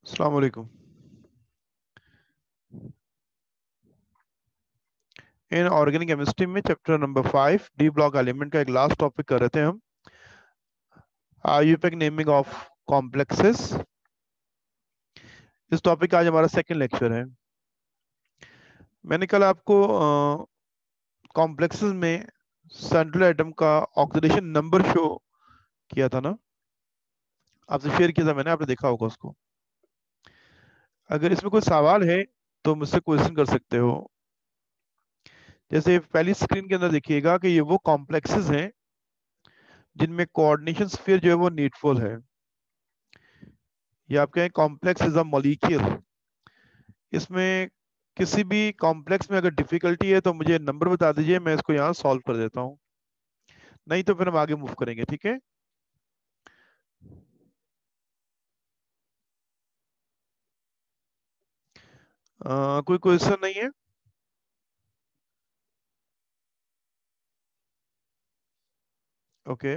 अस्सलाम वालेकुम। In organic chemistry में chapter number 5 D block element का एक लास्ट टॉपिक कर रहे थे हम, आईयूपीएसी नेमिंग ऑफ कॉम्प्लेक्सेस। इस टॉपिक का आज हमारा सेकंड लेक्चर है। मैंने कल आपको कॉम्प्लेक्सेस में सेंट्रल एटम का ऑक्सीडेशन नंबर शो किया था ना, आपसे शेयर किया था मैंने, आपने देखा होगा उसको। अगर इसमें कोई सवाल है तो मुझसे क्वेश्चन कर सकते हो। जैसे पहली स्क्रीन के अंदर देखिएगा कि ये वो कॉम्प्लेक्सेस हैं जिनमें कोऑर्डिनेशन स्फीयर जो है वो नीडफुल है। ये आपके कॉम्प्लेक्स इज अ मॉलिक्यूल। इसमें किसी भी कॉम्प्लेक्स में अगर डिफिकल्टी है तो मुझे नंबर बता दीजिए, मैं इसको यहाँ सॉल्व कर देता हूँ। नहीं तो फिर हम आगे मूव करेंगे, ठीक है। कोई क्वेश्चन नहीं है? ओके,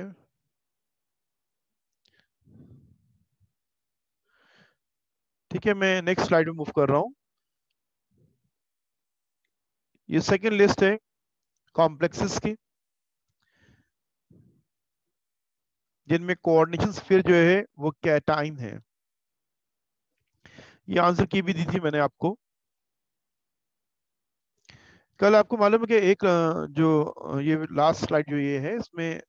ठीक है, मैं नेक्स्ट स्लाइड में मूव कर रहा हूँ। ये सेकंड लिस्ट है कॉम्प्लेक्सेस की जिनमें कोऑर्डिनेशन स्फीयर जो है वो कैटाइन है। ये आंसर की भी दी थी मैंने आपको कल। आपको मालूम है कि एक ये लास्ट स्लाइड जो ये है इसमें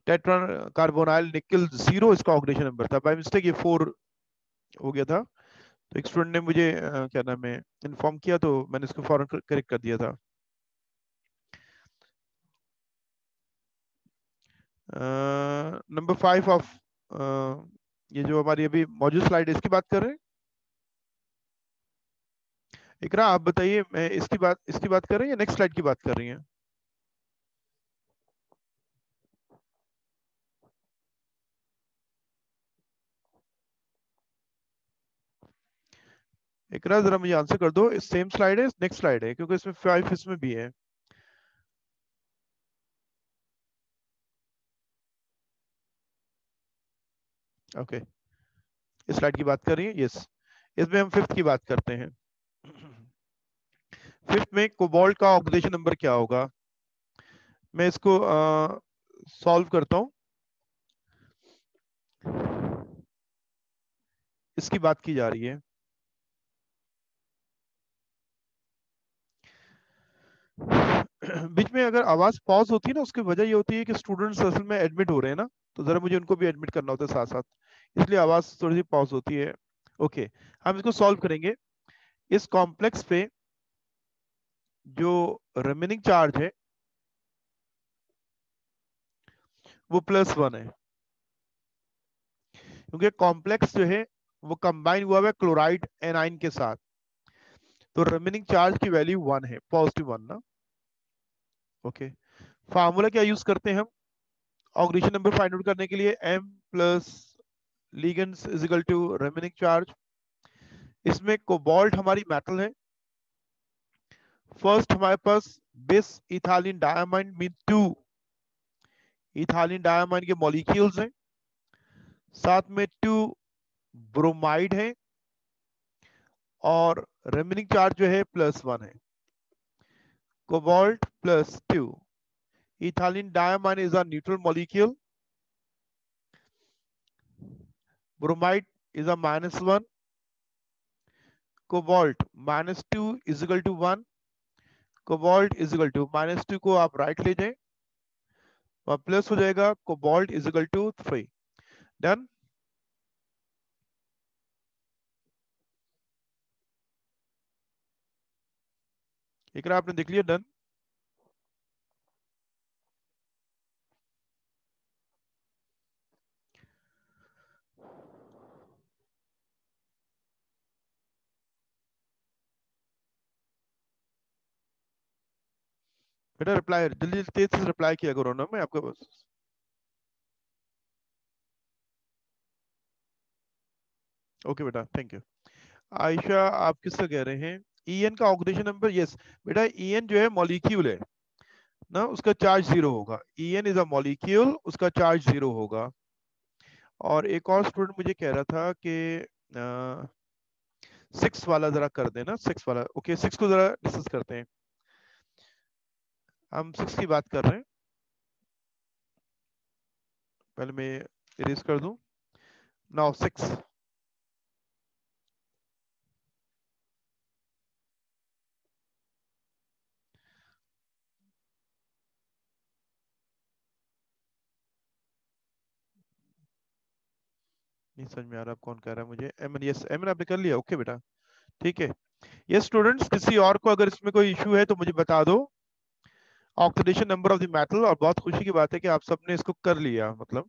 टेट्रा कार्बोनाइल निकल 0 इसका ऑक्सीडेशन नंबर था। बाय मिस्टेक ये 4 हो गया था, तो एक स्टूडेंट ने मुझे क्या नाम है इन्फॉर्म किया, तो मैंने इसको फौरन करेक्ट कर दिया था। नंबर 5 ऑफ ये जो हमारी अभी मौजूद स्लाइड है इसकी बात कर रहे हैं। इकरा आप बताइए, मैं इसकी बात कर रहे हैं या नेक्स्ट स्लाइड की बात कर रही हैं? इकरा जरा मुझे आंसर कर दो, सेम स्लाइड है नेक्स्ट स्लाइड है, क्योंकि इसमें 5 इसमें भी है। ओके, इस स्लाइड की बात कर रही है, यस। इसमें हम फिफ्थ की बात करते हैं। फिफ्थ में कोबाल्ट का ऑक्सीडेशन नंबर क्या होगा? मैं इसको सॉल्व करता हूं। इसकी बात की जा रही है। बीच में अगर आवाज पॉज होती है ना, उसकी वजह ये होती है कि स्टूडेंट्स असल में एडमिट हो रहे हैं ना, तो जरा मुझे उनको भी एडमिट करना होता है साथ साथ, इसलिए आवाज थोड़ी सी पॉज होती है। ओके, हम इसको सॉल्व करेंगे। इस कॉम्प्लेक्स पे जो रिमेनिंग चार्ज है वो +1 है, क्योंकि कॉम्प्लेक्स जो है वो कंबाइन हुआ है क्लोराइड एनाइन के साथ, तो रिमेनिंग चार्ज की वैल्यू 1 है, +1 ना। ओके, फार्मूला क्या यूज करते हैं हम ऑक्सीडेशन नंबर फाइंड आउट करने के लिए? m plus ligands is equal to remaining charge. इसमें कोबाल्ट हमारी मेटल है। फर्स्ट हमारे पास bis ethylene diamine mean 2 ethylene diamine के मॉलिक्यूल्स हैं, साथ में 2 ब्रोमाइड है, और रिमेनिंग चार्ज जो है +1 है। Cobalt +2, ethylene diamine is a neutral molecule, bromide is a -1, cobalt -2 is equal to 1, cobalt is equal to -2 को आप राइट ले जाएं और प्लस हो जाएगा cobalt is equal to 3। Done. एक आपने देख लिया, डन। बेटा रिप्लाई जल्दी तेज से रिप्लाई किया करो ना, मैं आपके पास। ओके बेटा, थैंक यू। आयशा आप किससे कह रहे हैं? ईएन का ऑक्सीडेशन नंबर, यस बेटा, ईएन जो है मॉलिक्यूल है ना, उसका चार्ज 0 होगा। ईएन इज अ मॉलिक्यूल, उसका चार्ज 0 होगा। और एक और स्टूडेंट मुझे कह रहा था कि सिक्स वाला जरा कर देना, सिक्स वाला। ओके, सिक्स को जरा डिस्कस करते हैं। हम सिक्स की बात कर रहे हैं। पहले मैं इरेज कर दूं। Now six. नहीं समझ में आ रहा आप कौन कह रहा है मुझे। एमन, यस एमन आपने कर लिया, ओके बेटा, ठीक है। यस स्टूडेंट्स, किसी और को अगर इसमें कोई इशू है तो मुझे बता दो। Oxidation number of the metal, और बहुत खुशी की बात है कि आप सबने इसको कर लिया। मतलब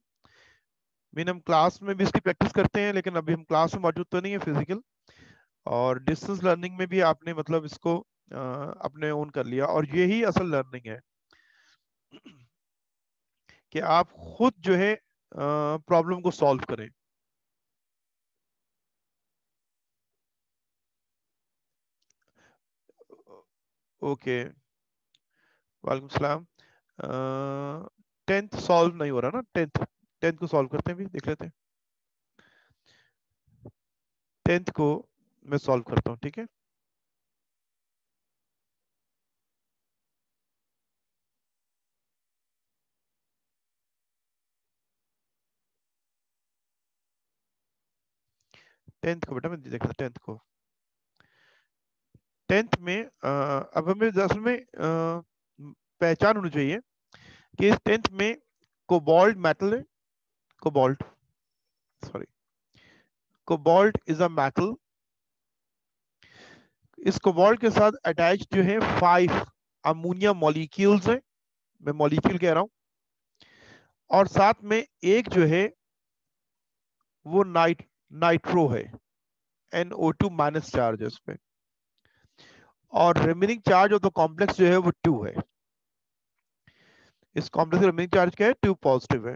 मीन हम क्लास में भी इसकी प्रैक्टिस करते हैं, लेकिन अभी हम क्लास में मौजूद तो नहीं है फिजिकल, और डिस्टेंस लर्निंग में भी आपने मतलब इसको अपने ओन कर लिया, और यही असल लर्निंग है कि आप खुद जो है प्रॉब्लम को सॉल्व करें। ओके, वालेकुम सलाम। टेंथ सॉल्व नहीं हो रहा ना, टेंथ। टेंथ को सॉल्व करते हैं, भी देख लेते हैं। टेंथ को मैं सॉल्व करता हूँ, ठीक है। टेंथ को बेटा मैं देख रहा, टेंथ को। टेंथ में अब हमें असल में पहचान होनी चाहिए कि इस टेंथ में कोबाल्ट मेटल है। Cobalt, sorry, cobalt is a metal. इस कोबाल्ट के साथ अटैच जो है 5 अमोनिया मॉलिक्यूल्स है। मैं मॉलिक्यूल कह रहा हूं। और साथ में एक जो है वो नाइट्रो है। NO2 माइनस चार्ज है उसमें। और remaining charge of the complex जो है वो 2 है। इस कॉम्प्लेक्स का रिमेनिंग चार्ज क्या है? 2 पॉजिटिव है,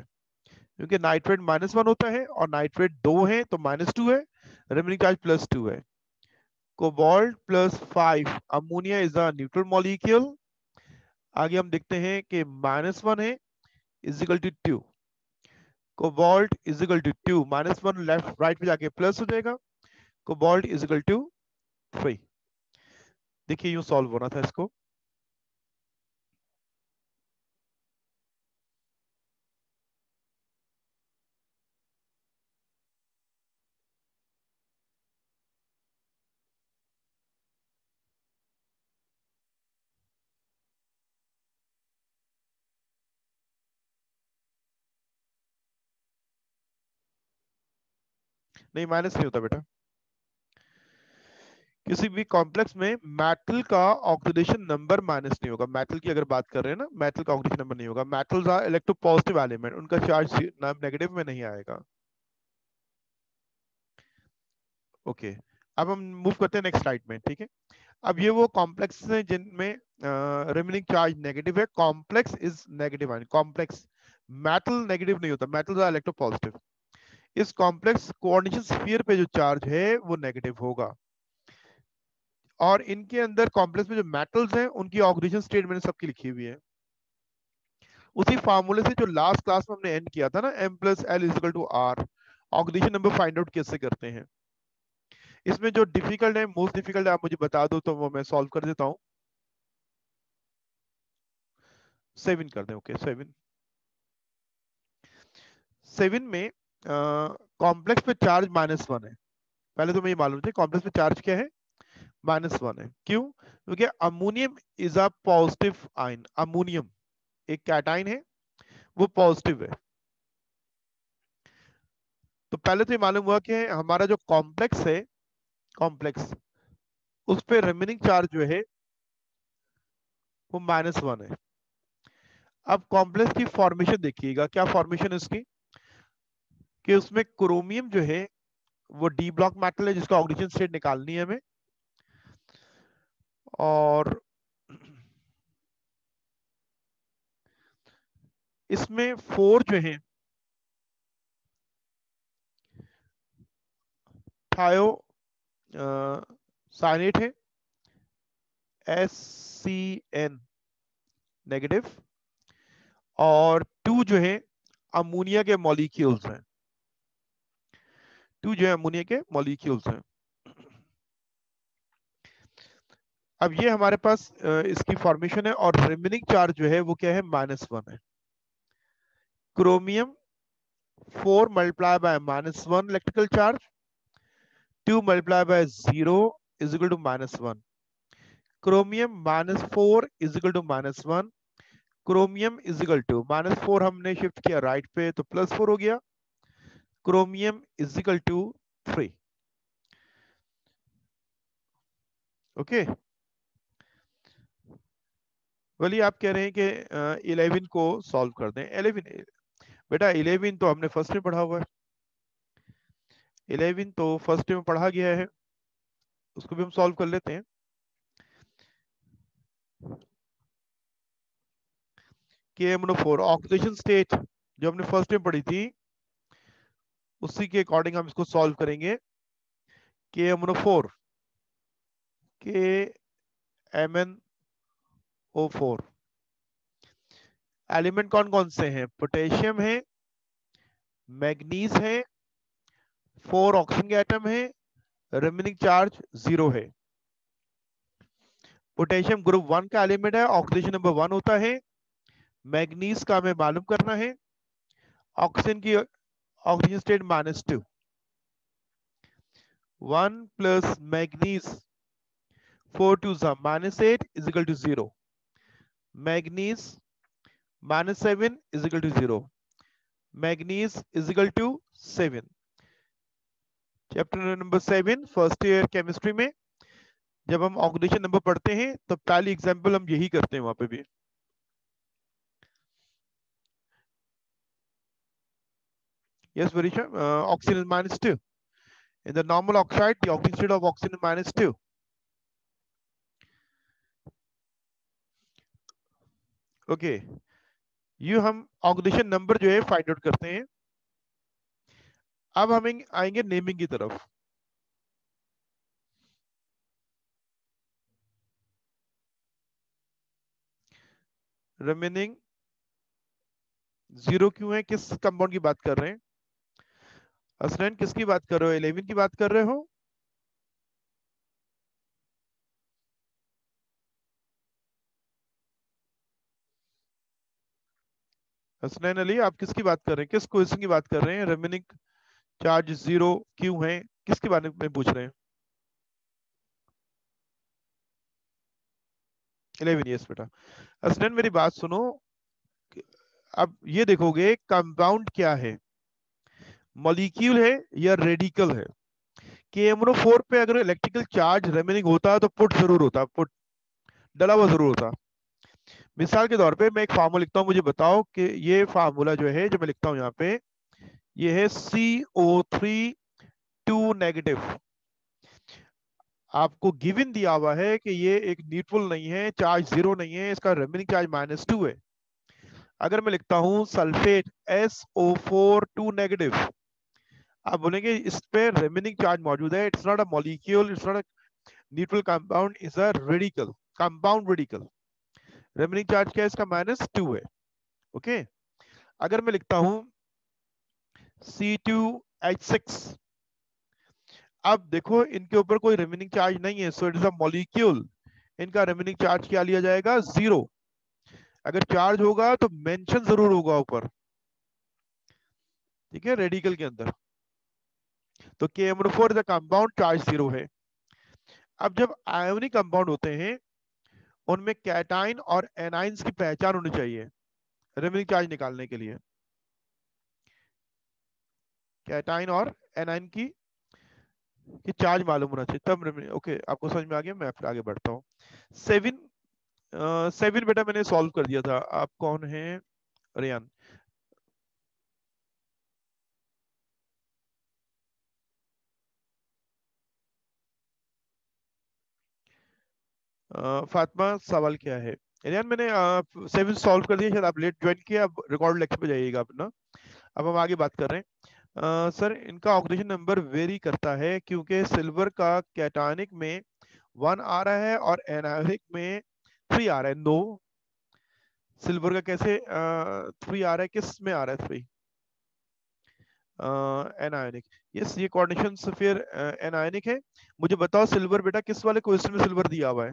क्योंकि नाइट्रेट -1 होता है और नाइट्रेट 2 है तो -2 है। रिमेनिंग चार्ज +2 है। Cobalt +5 ammonia is a neutral molecule. आगे हम देखते हैं कि -1 है is equal to 2। Cobalt is equal to 2, -1 left right पे जाके प्लस हो जाएगा। Cobalt is equal to 3। देखिए यूं सॉल्व होना था इसको। नहीं, माइनस नहीं होता बेटा। किसी भी कॉम्प्लेक्स में मेटल का ऑक्सीडेशन नंबर माइनस नहीं होगा। मेटल की अगर बात कर रहे हैं ना, मेटल का ऑक्सीडेशन नंबर नहीं होगा। मेटल्स आर इलेक्ट्रोपॉजिटिव एलिमेंट, उनका चार्ज नेगेटिव में नहीं आएगा। ओके, अब हम मूव करते हैं नेक्स्ट स्लाइड में, ठीक है। अब ये वो कॉम्प्लेक्स हैं जिनमें रिमेनिंग चार्ज नेगेटिव है। Complex is negative ion complex. Metal negative नहीं होता, मेटल्स आर इलेक्ट्रोपॉजिटिव। इस कॉम्प्लेक्स कोऑर्डिनेशन स्फीयर पे जो चार्ज है वो नेगेटिव होगा। और इनके अंदर कॉम्प्लेक्स में जो मेटल्स हैं उनकी ऑक्सीडेशन स्टेट मैंने सबकी लिखी हुई है, उसी फार्मूले से जो लास्ट क्लास में हमने एंड किया था ना, M+L=R। Oxidation number find out कैसे करते हैं। इसमें जो डिफिकल्ट है, मोस्ट डिफिकल्ट है, आप मुझे बता दो तो वो मैं सॉल्व कर देता हूँ। 7 कर दें, ओके 7। 7 में कॉम्प्लेक्स पे चार्ज -1 है। पहले तो मैं ये मालूम चाहिए कॉम्प्लेक्स पे चार्ज क्या है, -1 है। क्यों? क्योंकि ammonium is a positive ion. Ammonium एक कैटाइन है, वो पॉजिटिव है। तो पहले तो ये मालूम हुआ कि हमारा जो कॉम्प्लेक्स है, कॉम्प्लेक्स उस पे रिमेनिंग चार्ज जो है वो -1 है। अब कॉम्प्लेक्स की फॉर्मेशन देखिएगा, क्या फॉर्मेशन है उसकी, कि उसमें क्रोमियम जो है वो डी ब्लॉक मेटल है जिसका ऑक्सीजन स्टेट निकालनी है हमें। और इसमें 4 जो है थायो साइनेट है, SCN नेगेटिव। और 2 जो है अमोनिया के मॉलिक्यूल्स हैं। 2 जो है अमोनिया के मॉलिक्यूल्स हैं। अब ये हमारे पास इसकी फॉर्मेशन है, और रिमेनिंग चार्ज जो है वो क्या है, -1 है। Chromium 4 multiply by -1 electrical charge, 2 multiply by 0 is equal to -1। Chromium -4 is equal to -1। Chromium is equal to -4 हमने शिफ्ट किया राइट पे तो +4 हो गया। Chromium is equal to 3। Okay, बोलिए आप कह रहे हैं कि 11 को सॉल्व कर दें। 11 बेटा 11 तो हमने फर्स्ट में पढ़ा हुआ है, 11 तो फर्स्ट में पढ़ा गया है, उसको भी हम सॉल्व कर लेते हैं। KMnO4 ऑक्सीडेशन स्टेट जो हमने फर्स्ट में पढ़ी थी, उसी के अकॉर्डिंग हम इसको सॉल्व करेंगे। KMnO4 KMnO4 एलिमेंट कौन कौन से हैं, पोटेशियम है, मैग्नीज है, 4 ऑक्सीजन के एटम है, रिमेनिंग चार्ज 0 है। पोटेशियम ग्रुप 1 का एलिमेंट है, ऑक्सीडेशन नंबर 1 होता है। मैग्नीज का हमें मालूम करना है, ऑक्सीजन की oxygen state -2। 1 plus manganese 4 2 -8 is equal to 0। Manganese -7 is equal to 0। Manganese is equal to 7। Chapter number 7 first year chemistry में जब हम ऑक्सीडेशन नंबर पढ़ते हैं तो पहली एग्जांपल हम यही करते हैं वहां पे भी। Yes, Varisha, oxygen is -2. In the normal oxide, the oxygen state of oxygen is -2. Okay, ये हम ऑक्सीडेशन नंबर जो है फाइंड आउट करते हैं। अब हम आएंगे नेमिंग की तरफ। रिमेनिंग 0 क्यों है, किस कंपाउंड की बात कर रहे हैं? असलैन किसकी बात कर रहे हो, 11 की बात कर रहे हो? हसनैन अली आप किसकी बात कर रहे हैं, किस क्वेश्चन की बात कर रहे हैं? रिमेनिंग चार्ज 0 क्यों है, किसके बारे में पूछ रहे हैं? 11, यस बेटा। हसनैन मेरी बात सुनो, अब ये देखोगे कंपाउंड क्या है, मॉलिक्यूल है या रेडिकल है। KMnO4 पे अगर इलेक्ट्रिकल चार्ज रिमेनिंग होता तो पुट जरूर होता, पुट डला हुआ जरूर होता। मिसाल के तौर पे मैं एक फार्मूला लिखता हूं, मुझे बताओ कि ये फार्मूला जो है जो मैं लिखता हूं यहाँ पे, ये है CO3 2 नेगेटिव। आपको गिवन दिया हुआ है कि ये एक न्यूट्रल नहीं है, चार्ज 0 नहीं है, इसका रिमेनिंग चार्ज -2 है। अगर मैं लिखता हूं सल्फेट SO4 2 नेगेटिव, आप बोलेंगे इस पे रिमेनिंग चार्ज मौजूद है, it's not a molecule, it's not a neutral compound, is a radical, compound radical. Remaining charge क्या है इसका, -2 है। ओके, अगर मैं लिखता हूं C2H6, अब देखो इनके ऊपर कोई रिमेनिंग चार्ज नहीं है, so it is a molecule, इनका रिमेनिंग चार्ज क्या लिया जाएगा, 0। अगर चार्ज होगा तो मेंशन जरूर होगा ऊपर, ठीक है, रेडिकल के अंदर। तो KMnO4 is a compound, charge 0 है। अब जब आयोनिक कंपाउंड होते हैं उनमें कैटाइन और एनाइंस की पहचान होनी चाहिए रिमेनिंग चार्ज निकालने के लिए। कैटाइन और एनाइन की चार्ज मालूम होना चाहिए तब ओके, आपको समझ में आ गया, मैं फिर आगे बढ़ता हूँ। 7 7 बेटा मैंने सॉल्व कर दिया था, आप कौन है? रेयान। फातिमा सवाल क्या है? रेयान मैंने 7 सॉल्व कर दिया, शायद आप लेट ज्वाइन किया, अब रिकॉर्ड लेक्चर पे जाइएगा अपना। अब हम आगे बात कर रहे हैं। सर इनका ऑक्सीडेशन नंबर वेरी करता है क्योंकि सिल्वर का कैटायनिक में 1 आ रहा है और एनायनिक में 3 आ रहा है। नो, सिल्वर का कैसे 3 आ रहा है, किस में आ रहा है 3? एनायनिक। यस, ये कोऑर्डिनेशन फिर एनायनिक है। मुझे बताओ सिल्वर बेटा, किस वाले क्वेश्चन में सिल्वर दिया हुआ है?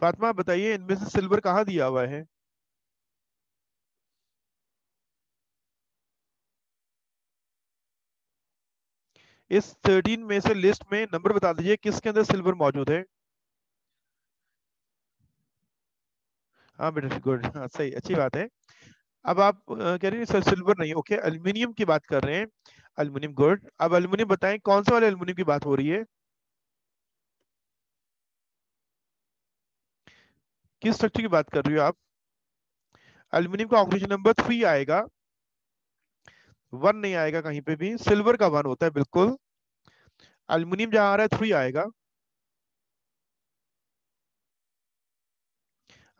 फातिमा बताइए, इनमें से सिल्वर कहाँ दिया हुआ है? इस 13 में से लिस्ट में नंबर बता दीजिए किसके अंदर सिल्वर मौजूद है। हाँ बेटा, गुड, हाँ सही, अच्छी बात है। अब आप कह रही हैं सर सिल्वर नहीं, ओके, एल्यूमिनियम की बात कर रहे हैं। Aluminium, good. अब एल्यूमिनियम बताएं, कौन से वाले एल्यूमिनियम की बात हो रही है? किस स्ट्रक्चर की बात कर रही हो आप? एल्यूमिनियम का ऑक्सीजन नंबर 3 आएगा, 1 नहीं आएगा कहीं पे भी। सिल्वर का 1 होता है बिल्कुल। एल्यूमिनियम जहां आ रहा है 3 आएगा।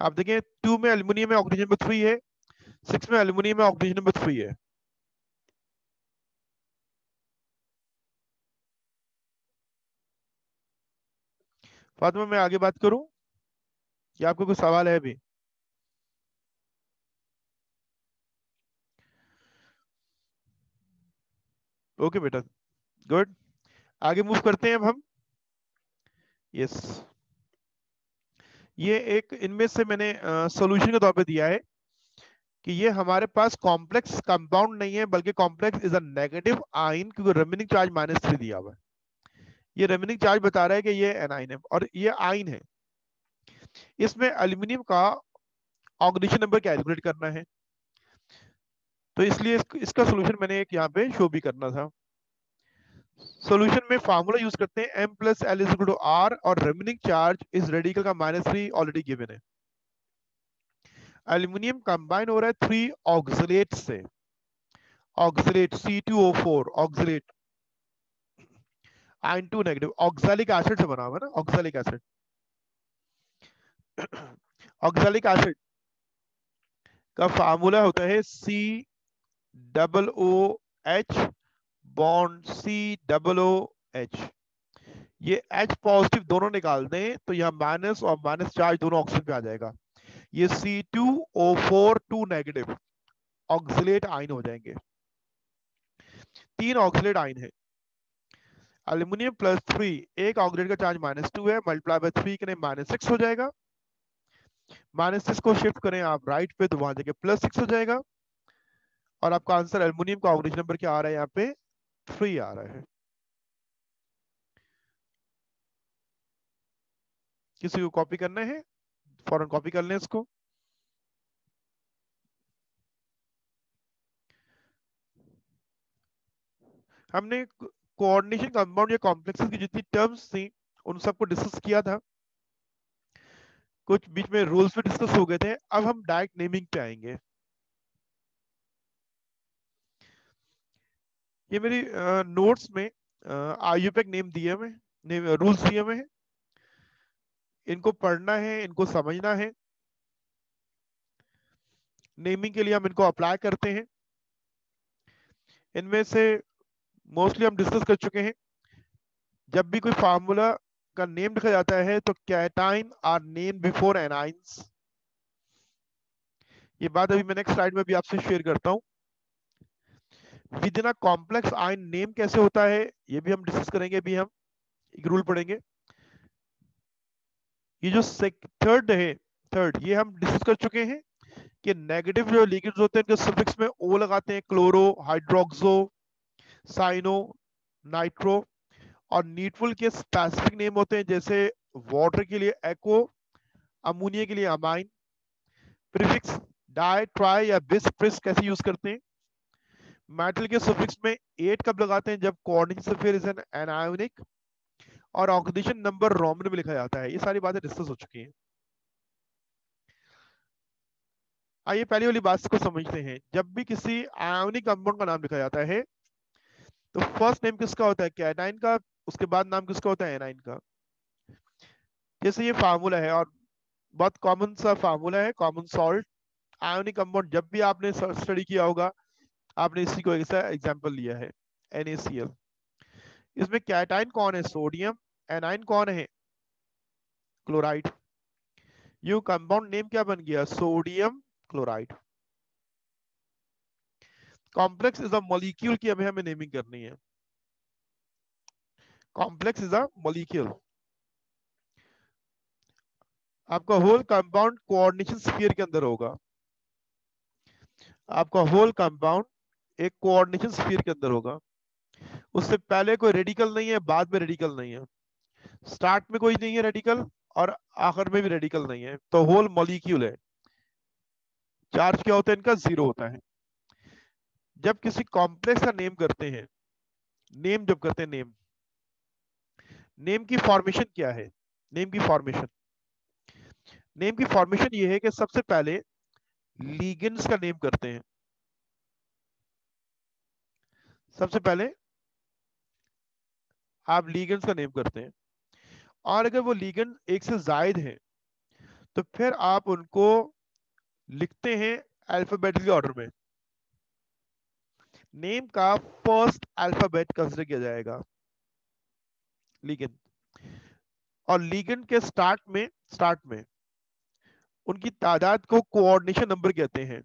आप देखें 2 में एल्यूमिनियम में ऑक्सीजन नंबर 3 है, 6 में एल्यूमिनियम में ऑक्सीजन नंबर 3 है। फातिमा, मैं आगे बात करूं या आपको कोई सवाल है अभी? ओके बेटा, गुड। आगे मूव करते हैं अब हम। यस, ये एक इनमें से मैंने सॉल्यूशन के तौर पे दिया है कि ये हमारे पास कॉम्प्लेक्स कंपाउंड नहीं है, बल्कि complex is a negative ion, क्योंकि रिमेनिंग चार्ज -3 दिया हुआ है। ये रिमेनिंग चार्ज बता रहा है कि ये एनाइन है और ये आइन है। इसमें एल्यूमिनियम का ऑक्सीडेशन नंबर कैलकुलेट करना है, तो इसलिए इसका सोल्यूशन मैंने एक यहाँ पे शो भी करना था। सॉल्यूशन में फार्मूला यूज करते हैं m plus L is equal to R, और रिमेनिंग चार्ज इस रेडिकल का -3 ऑलरेडी गिवन है। एल्यूमिनियम कंबाइन हो रहा है 3 ऑक्सलेट से, oxalate C2O4, oxalate ion 2 negative, oxalic acid से बना हुआ है ना, ऑक्सैलिक एसिड। ऑक्सैलिक एसिड का फार्मूला होता है COOH बॉन्ड COOH। ये H पॉजिटिव दोनों निकाल दें तो यहाँ माइनस और माइनस चार्ज दोनों ऑक्सीजन पे आ जाएगा। ये C2O4 2 नेगेटिव ऑक्सलेट आयन हो जाएंगे। 3 ऑक्सलेट आयन है। एल्यूमिनियम +3, एक ऑक्सीडेट का चार्ज -2 है, मल्टीप्लाई बाय 3 करें -6 हो जाएगा। -6 को शिफ्ट करें आप राइट पे तो वहां जाके +6 हो जाएगा, और आपका आंसर एल्यूमिनियम का ऑक्सीजन नंबर क्या आ रहा है यहाँ पे? 3 आ रहा है। किसी को कॉपी करना है? फौरन कॉपी कर लें इसको। हमने कोऑर्डिनेशन कंपाउंड या कॉम्प्लेक्सेस की जितनी टर्म्स थी उन सबको डिस्कस किया था। कुछ बीच में रूल्स भी डिस्कस हो गए थे। अब हम डायरेक्ट नेमिंग पे आएंगे। ये मेरी नोट्स में आईयूपैक नेम दिए हुए, नेम रूल्स दिए हुए हैं। इनको पढ़ना है, इनको समझना है। नेमिंग के लिए हम इनको अप्लाई करते हैं। इनमें से मोस्टली हम डिस्कस कर चुके हैं। जब भी कोई फार्मूला का नेम लिखा जाता है तो cation are name before anions. ये बात अभी मैं नेक्स्ट स्लाइड में भी आपसे शेयर करता हूं। Within a complex ion name कैसे होता है ये भी हम डिस्कस करेंगे। अभी हम एक रूल पढ़ेंगे। ये जो थर्ड है, थर्ड ये हम डिस्कस कर चुके हैं कि नेगेटिव जो लिगेंड्स होते हैं इनके सफिक्स में ओ लगाते हैं, क्लोरो, हाइड्रोक्सो, साइनो, नाइट्रो। और नीटफुल के स्पेसिफिक नेम होते हैं, जैसे वाटर के लिए एक्ो, अमोनिया के लिए अमाइन। प्रीफिक्स डाई, ट्राई या बिस, प्रिस कैसे यूज करते हैं? मेटल के सफिक्स में 8 कब लगाते हैं? जब coordination sphere is an anionic, और ऑक्सीडेशन नंबर रोमन में लिखा जाता है। ये सारी बातें डिस्कस हो चुकी हैं। आइए पहली वाली बात को समझते हैं। जब भी किसी आयोनिक कंपाउंड का नाम लिखा जाता है तो फर्स्ट नेम किसका होता है? कैटाइन का। उसके बाद नाम किसका होता है? एनाइन का। जैसे ये फार्मूला है, और बहुत कॉमन सा फार्मूला है, कॉमन सॉल्ट। आयोनिक कंपाउंड जब भी आपने स्टडी किया होगा, आपने इसी को ऐसा एग्जांपल लिया है, NaCl। इसमें कैटाइन कौन है? सोडियम। एनाइन कौन है? क्लोराइड। यू कंपाउंड नेम क्या बन गया? Sodium chloride. Complex is a molecule की हमें नेमिंग करनी है। Complex is a molecule. आपका होल कंपाउंड कोऑर्डिनेशन स्फीयर के अंदर होगा। आपका होल कंपाउंड एक कोऑर्डिनेशन स्फीयर के अंदर होगा। उससे पहले कोई रेडिकल नहीं है, बाद में रेडिकल नहीं है, स्टार्ट में कोई नहीं है रेडिकल और आखिर में भी रेडिकल नहीं है, तो होल मॉलिक्यूल है। चार्ज क्या होता है इनका? जीरो होता है। जब किसी कॉम्प्लेक्स का नेम करते हैं, नेम जब करते हैं, नेम, नेम की फॉर्मेशन क्या है? नेम की फॉर्मेशन, नेम की फॉर्मेशन ये है कि सबसे पहले लीगेंड्स का नेम करते हैं। सबसे पहले आप लीगेंड्स का नेम करते हैं, और अगर वो लीगेंड एक से जायद है तो फिर आप उनको लिखते हैं अल्फाबेटिकल ऑर्डर में। नेम का फर्स्ट अल्फाबेट कंसीडर किया जाएगा लीगेंड, और लीगेंड के स्टार्ट में उनकी तादाद को कोऑर्डिनेशन नंबर कहते हैं।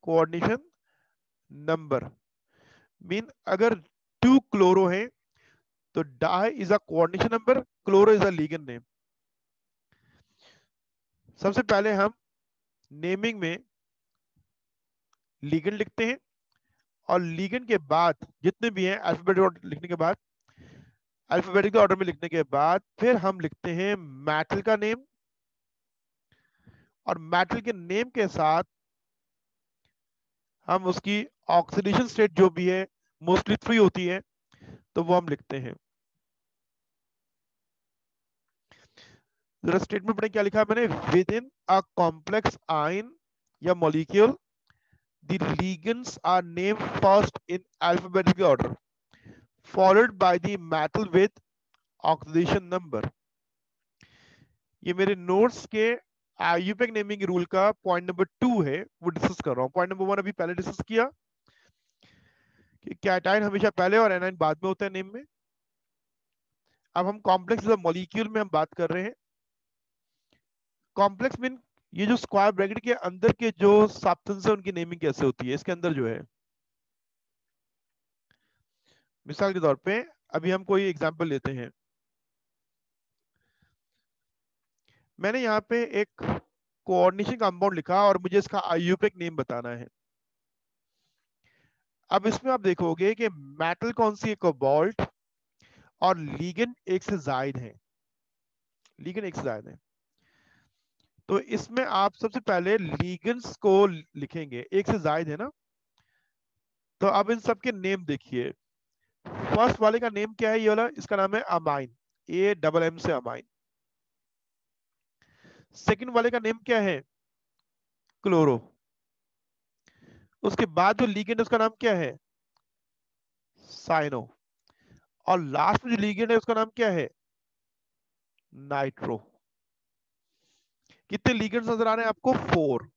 कोऑर्डिनेशन नंबर मीन अगर 2 क्लोरो है तो di is a coordination number, chloro is a ligand name. सबसे पहले हम नेमिंग में लीगेंड लिखते हैं, और लीगेंड के बाद जितने भी हैं अल्फाबेटिक ऑर्डर लिखने के बाद, अल्फाबेटिक ऑर्डर में लिखने के बाद फिर हम लिखते हैं मेटल का नेम, और मेटल के नेम के साथ हम उसकी ऑक्सीडेशन स्टेट जो भी है, मोस्टली 3 होती है, तो वो हम लिखते हैं। जरा स्टेटमेंट पढ़ें क्या लिखा है मैंने। With in a complex ion या molecule the ligands are named first in alphabetical order followed by the metal with oxidation number। ये मेरे नोट्स के आईयूपीएसी नेमिंग रूल का पॉइंट नंबर 2 है, वो डिस्कस कर रहा हूँ। पॉइंट नंबर 1 अभी पहले डिस्कस किया कि कैटायन हमेशा पहले और एनायन बाद में होता है नेम में। अब हम कॉम्प्लेक्स मॉलिक्यूल में हम बात कर रहे हैं। कॉम्प्लेक्स मीन ये जो स्क्वायर ब्रैकेट के अंदर के जो सब्सटेंस है उनकी नेमिंग कैसे होती है, इसके अंदर जो है। मिसाल के तौर पे अभी हम कोई एग्जांपल लेते हैं। मैंने यहाँ पे एक कोऑर्डिनेशन कंपाउंड लिखा और मुझे इसका आईयूपीएसी नेम बताना है। अब इसमें आप देखोगे कि मेटल कौन सी है? कोबाल्ट, और लीगेंड एक से जायद है। लीगेंड एक से जायद है, तो इसमें आप सबसे पहले लीगेंड्स को लिखेंगे। एक से जायद है ना, तो अब इन सबके नेम देखिए। फर्स्ट वाले का नेम क्या है? ये वाला, इसका नाम है अमाइन, ए डबल एम से अमाइन। सेकंड वाले का नेम क्या है? क्लोरो। उसके बाद जो लीगेंड है उसका नाम क्या है? साइनो। और लास्ट में जो लीगेंड है उसका नाम क्या है? नाइट्रो। कितने लीगेंड्स नजर आ रहे हैं आपको? 4।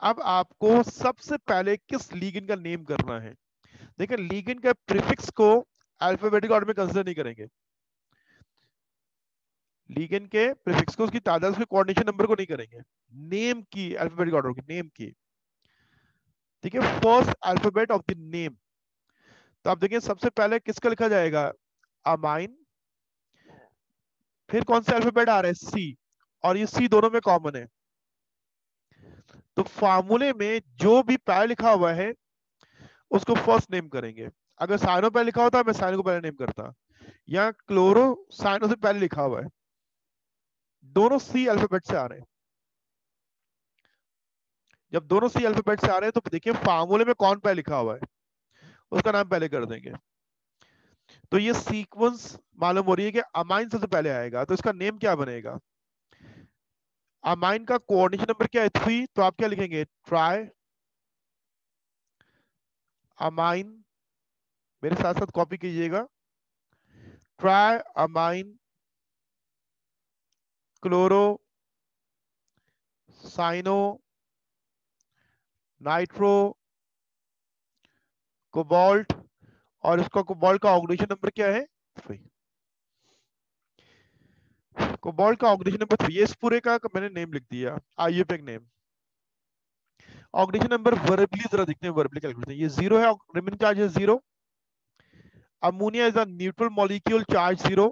अब आपको सबसे पहले किस लीगेंड का नेम करना है? देखिए लीगेंड का प्रीफिक्स को अल्फाबेटिक ऑर्डर में कंसीडर नहीं करेंगे। लीगेंड के प्रीफिक्स को, उसकी तादाद, उसके कोऑर्डिनेशन नंबर को नहीं करेंगे, नेम की अल्फाबेटिक ऑर्डर की, नेम की। ठीक है, first alphabet of the name. तो आप देखिए सबसे पहले किसका लिखा जाएगा? अमाइन। फिर कौन सा अल्फाबेट आ रहा है? सी, और ये सी दोनों में कॉमन है। तो फार्मूले में जो भी पहले लिखा हुआ है उसको फर्स्ट नेम करेंगे। अगर साइनो पहले लिखा होता मैं साइनो को पहले नेम करता। यहाँ क्लोरो साइनो से पहले लिखा हुआ है, दोनों सी अल्फाबेट से आ रहे हैं। जब दोनों सी अल्फाबेट से आ रहे हैं तो देखिए फार्मूले में कौन पहले लिखा हुआ है उसका नाम पहले कर देंगे। तो ये सीक्वेंस मालूम हो रही है कि अमाइन सबसे पहले आएगा, तो इसका नेम क्या बनेगा? अमाइन का कोऑर्डिनेशन नंबर क्या है? 3, तो आप क्या लिखेंगे? Tri ammine. मेरे साथ साथ कॉपी कीजिएगा। Tri ammine chloro cyano nitro cobalt, और इसका कोबाल्ट का ऑक्सीडेशन नंबर क्या है? 3। कोबाल्ट का ऑक्सीडेशन नंबर 3। इस पूरे का मैंने नेम लिख दिया, IUPAC name. Oxidation number verbally जरा देखते हैं, वर्बली कैलकुलेशन। ये 0 है, रिमेनिंग चार्ज है 0। Ammonia is a neutral molecule, charge 0।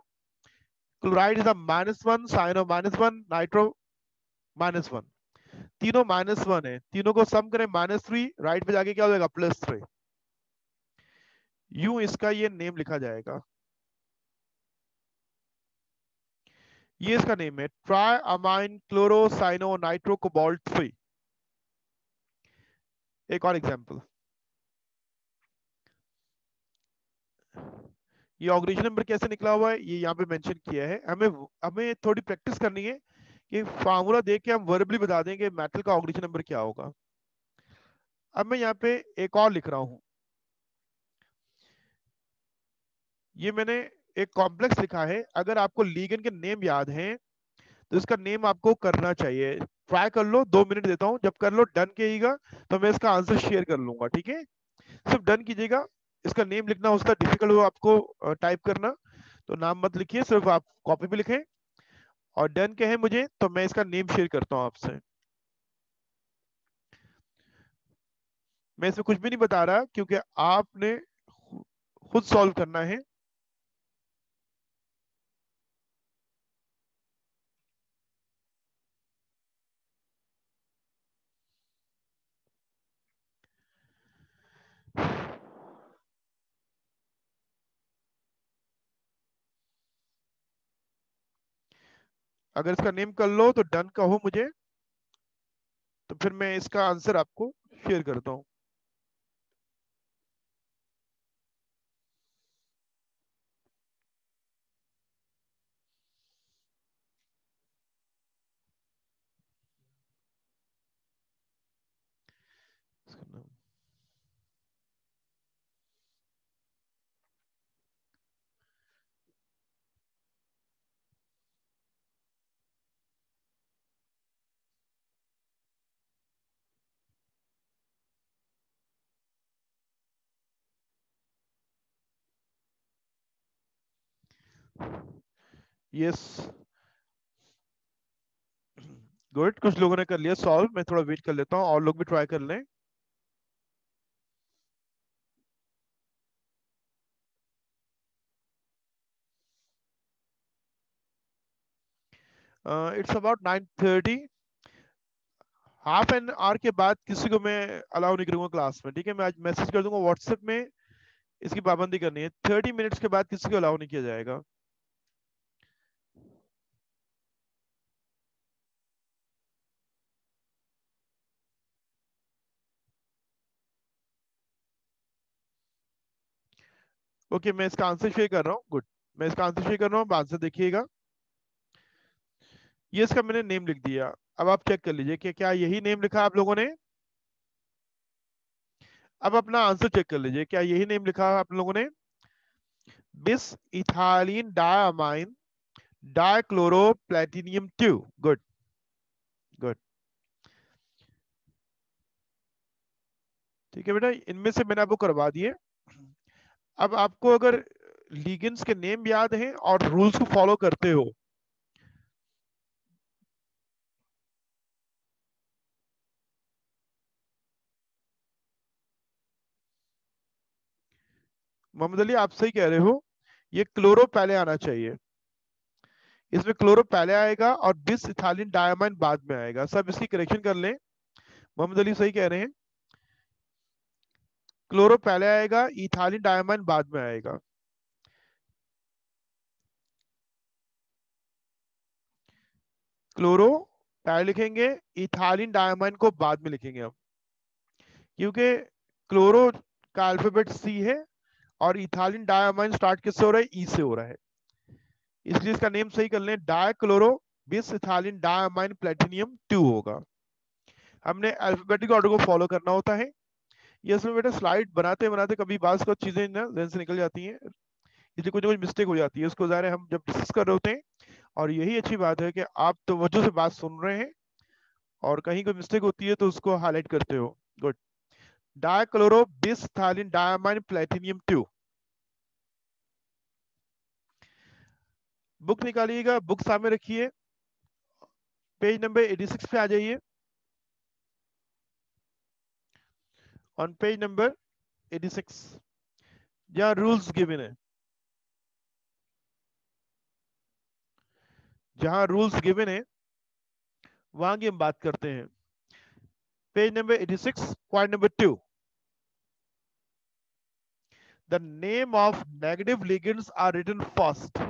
Chloride is a -1, cyano -1, nitro -1। तीनों -1 है, तीनों को सम करें -3, राइट पे जाके क्या हो जाएगा, +3। यूं इसका ये नेम लिखा जाएगा, ये इसका नेम है tri ammine chloro cyano nitro cobalt 3। एक और एग्जांपल, ये ऑक्सीजन नंबर कैसे निकला हुआ है ये यहाँ पे मेंशन किया है। हमें हमें थोड़ी प्रैक्टिस करनी है कि फार्मूला देख के हम वर्बली बता देंगे मेटल का ऑक्सीजन नंबर क्या होगा। अब मैं यहाँ पे एक और लिख रहा हूँ, ये मैंने एक कॉम्प्लेक्स लिखा है। अगर आपको लीगन के नेम याद हैं तो इसका नेम आपको करना चाहिए। ट्राई कर लो, 2 मिनट देता हूँ, जब कर लो डन कहिएगा तो मैं इसका आंसर शेयर कर लूंगा, ठीक है। सिर्फ डन कीजिएगा, इसका नेम लिखना होता है डिफिकल्ट हो आपको टाइप करना, तो नाम मत लिखिए, सिर्फ आप कॉपी पे लिखें और डन कहें मुझे तो मैं इसका नेम शेयर करता हूँ आपसे। मैं इसमें कुछ भी नहीं बता रहा क्योंकि आपने खुद सॉल्व करना है। अगर इसका नेम कर लो तो डन कहो मुझे, तो फिर मैं इसका आंसर आपको शेयर करता हूँ। यस, गुड, कुछ लोगों ने कर लिया सॉल्व। मैं थोड़ा वेट कर लेता हूँ, और लोग भी ट्राई कर लें। It's about 9:30। Half an hour के बाद किसी को मैं अलाउ नहीं करूंगा क्लास में, ठीक है। मैं आज मैसेज कर दूंगा व्हाट्सएप में, इसकी पाबंदी करनी है। 30 मिनट्स के बाद किसी को अलाउ नहीं किया जाएगा। ओके, मैं इसका आंसर शेयर कर रहा हूँ, गुड। मैं इसका आंसर शेयर कर रहा हूँ, आंसर देखिएगा। ये इसका मैंने नेम लिख दिया। अब आप चेक कर लीजिए कि क्या यही नेम लिखा आप लोगों ने। अब अपना आंसर चेक कर लीजिए, क्या यही नेम लिखा आप लोगों ने। बिस ethylene diamine dichloro platinum 2। Good, good. ठीक है बेटा, इनमें से मैंने आपको करवा दिए। अब आपको अगर लीगेंड्स के नेम याद हैं और रूल्स को फॉलो करते हो, मोहम्मद अली आप सही कह रहे हो, ये क्लोरो पहले आना चाहिए। इसमें क्लोरो पहले आएगा और बिस इथाइलिन डायमाइन बाद में आएगा। सब इसकी करेक्शन कर लें, मोहम्मद अली सही कह रहे हैं। क्लोरो पहले आएगा, इथाइलिन डायमाइन बाद में आएगा। क्लोरो पहले लिखेंगे, इथाइलिन डायमाइन को बाद में लिखेंगे हम, क्योंकि क्लोरो का अल्फाबेट सी है और इथाइलिन डायमाइन स्टार्ट किससे हो रहा है, ई से हो रहा है। इसलिए इसका नेम सही कर लें, डायक्लोरो बिस इथाइलिन डायमाइन प्लेटिनियम 2 होगा। हमने अल्फाबेटिक ऑर्डर को फॉलो करना होता है। ये इसमें बेटा स्लाइड बनाते बनाते कभी बात को चीजें ना जहन से निकल जाती हैं, इसलिए कुछ ना कुछ मिस्टेक हो जाती है। उसको ज़ाहिर है हम जब डिस्कस कर रहे होते हैं, और यही अच्छी बात है कि आप तवज्जो से बात सुन रहे हैं और कहीं कोई मिस्टेक होती है तो उसको हाईलाइट करते हो। गुड। डायक्लोरो बिस थालिन डायमाइन प्लेटिनियम 2। बुक निकालिएगा, बुक सामने रखिए, पेज नंबर 86 पे आ जाइए। ऑन पेज नंबर 86 जहां रूल्स गिवन है, जहां रूल्स गिवन है वहां की हम बात करते हैं। Page number 86 point number 2, the name of negative ligands are written first।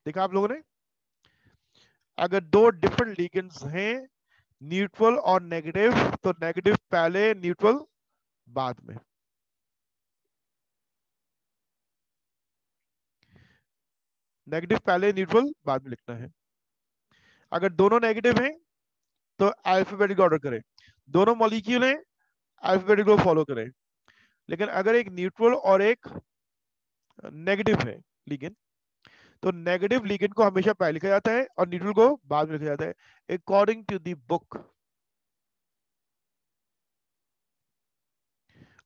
देखा आप लोगों ने, अगर दो डिफरेंट लिगेंड्स हैं न्यूट्रल और नेगेटिव, तो नेगेटिव पहले न्यूट्रल बाद में। नेगेटिव पहले न्यूट्रल बाद में लिखना है। अगर दोनों नेगेटिव हैं तो अल्फाबेटिक ऑर्डर करें, दोनों मॉलिक्यूल हैं अल्फाबेटिक को फॉलो करें। लेकिन अगर एक न्यूट्रल और एक नेगेटिव है लिगेंड, तो नेगेटिव लिगेंड को हमेशा पहले लिखा जाता है और न्यूट्रल को बाद में लिखा जाता है, अकॉर्डिंग टू द बुक।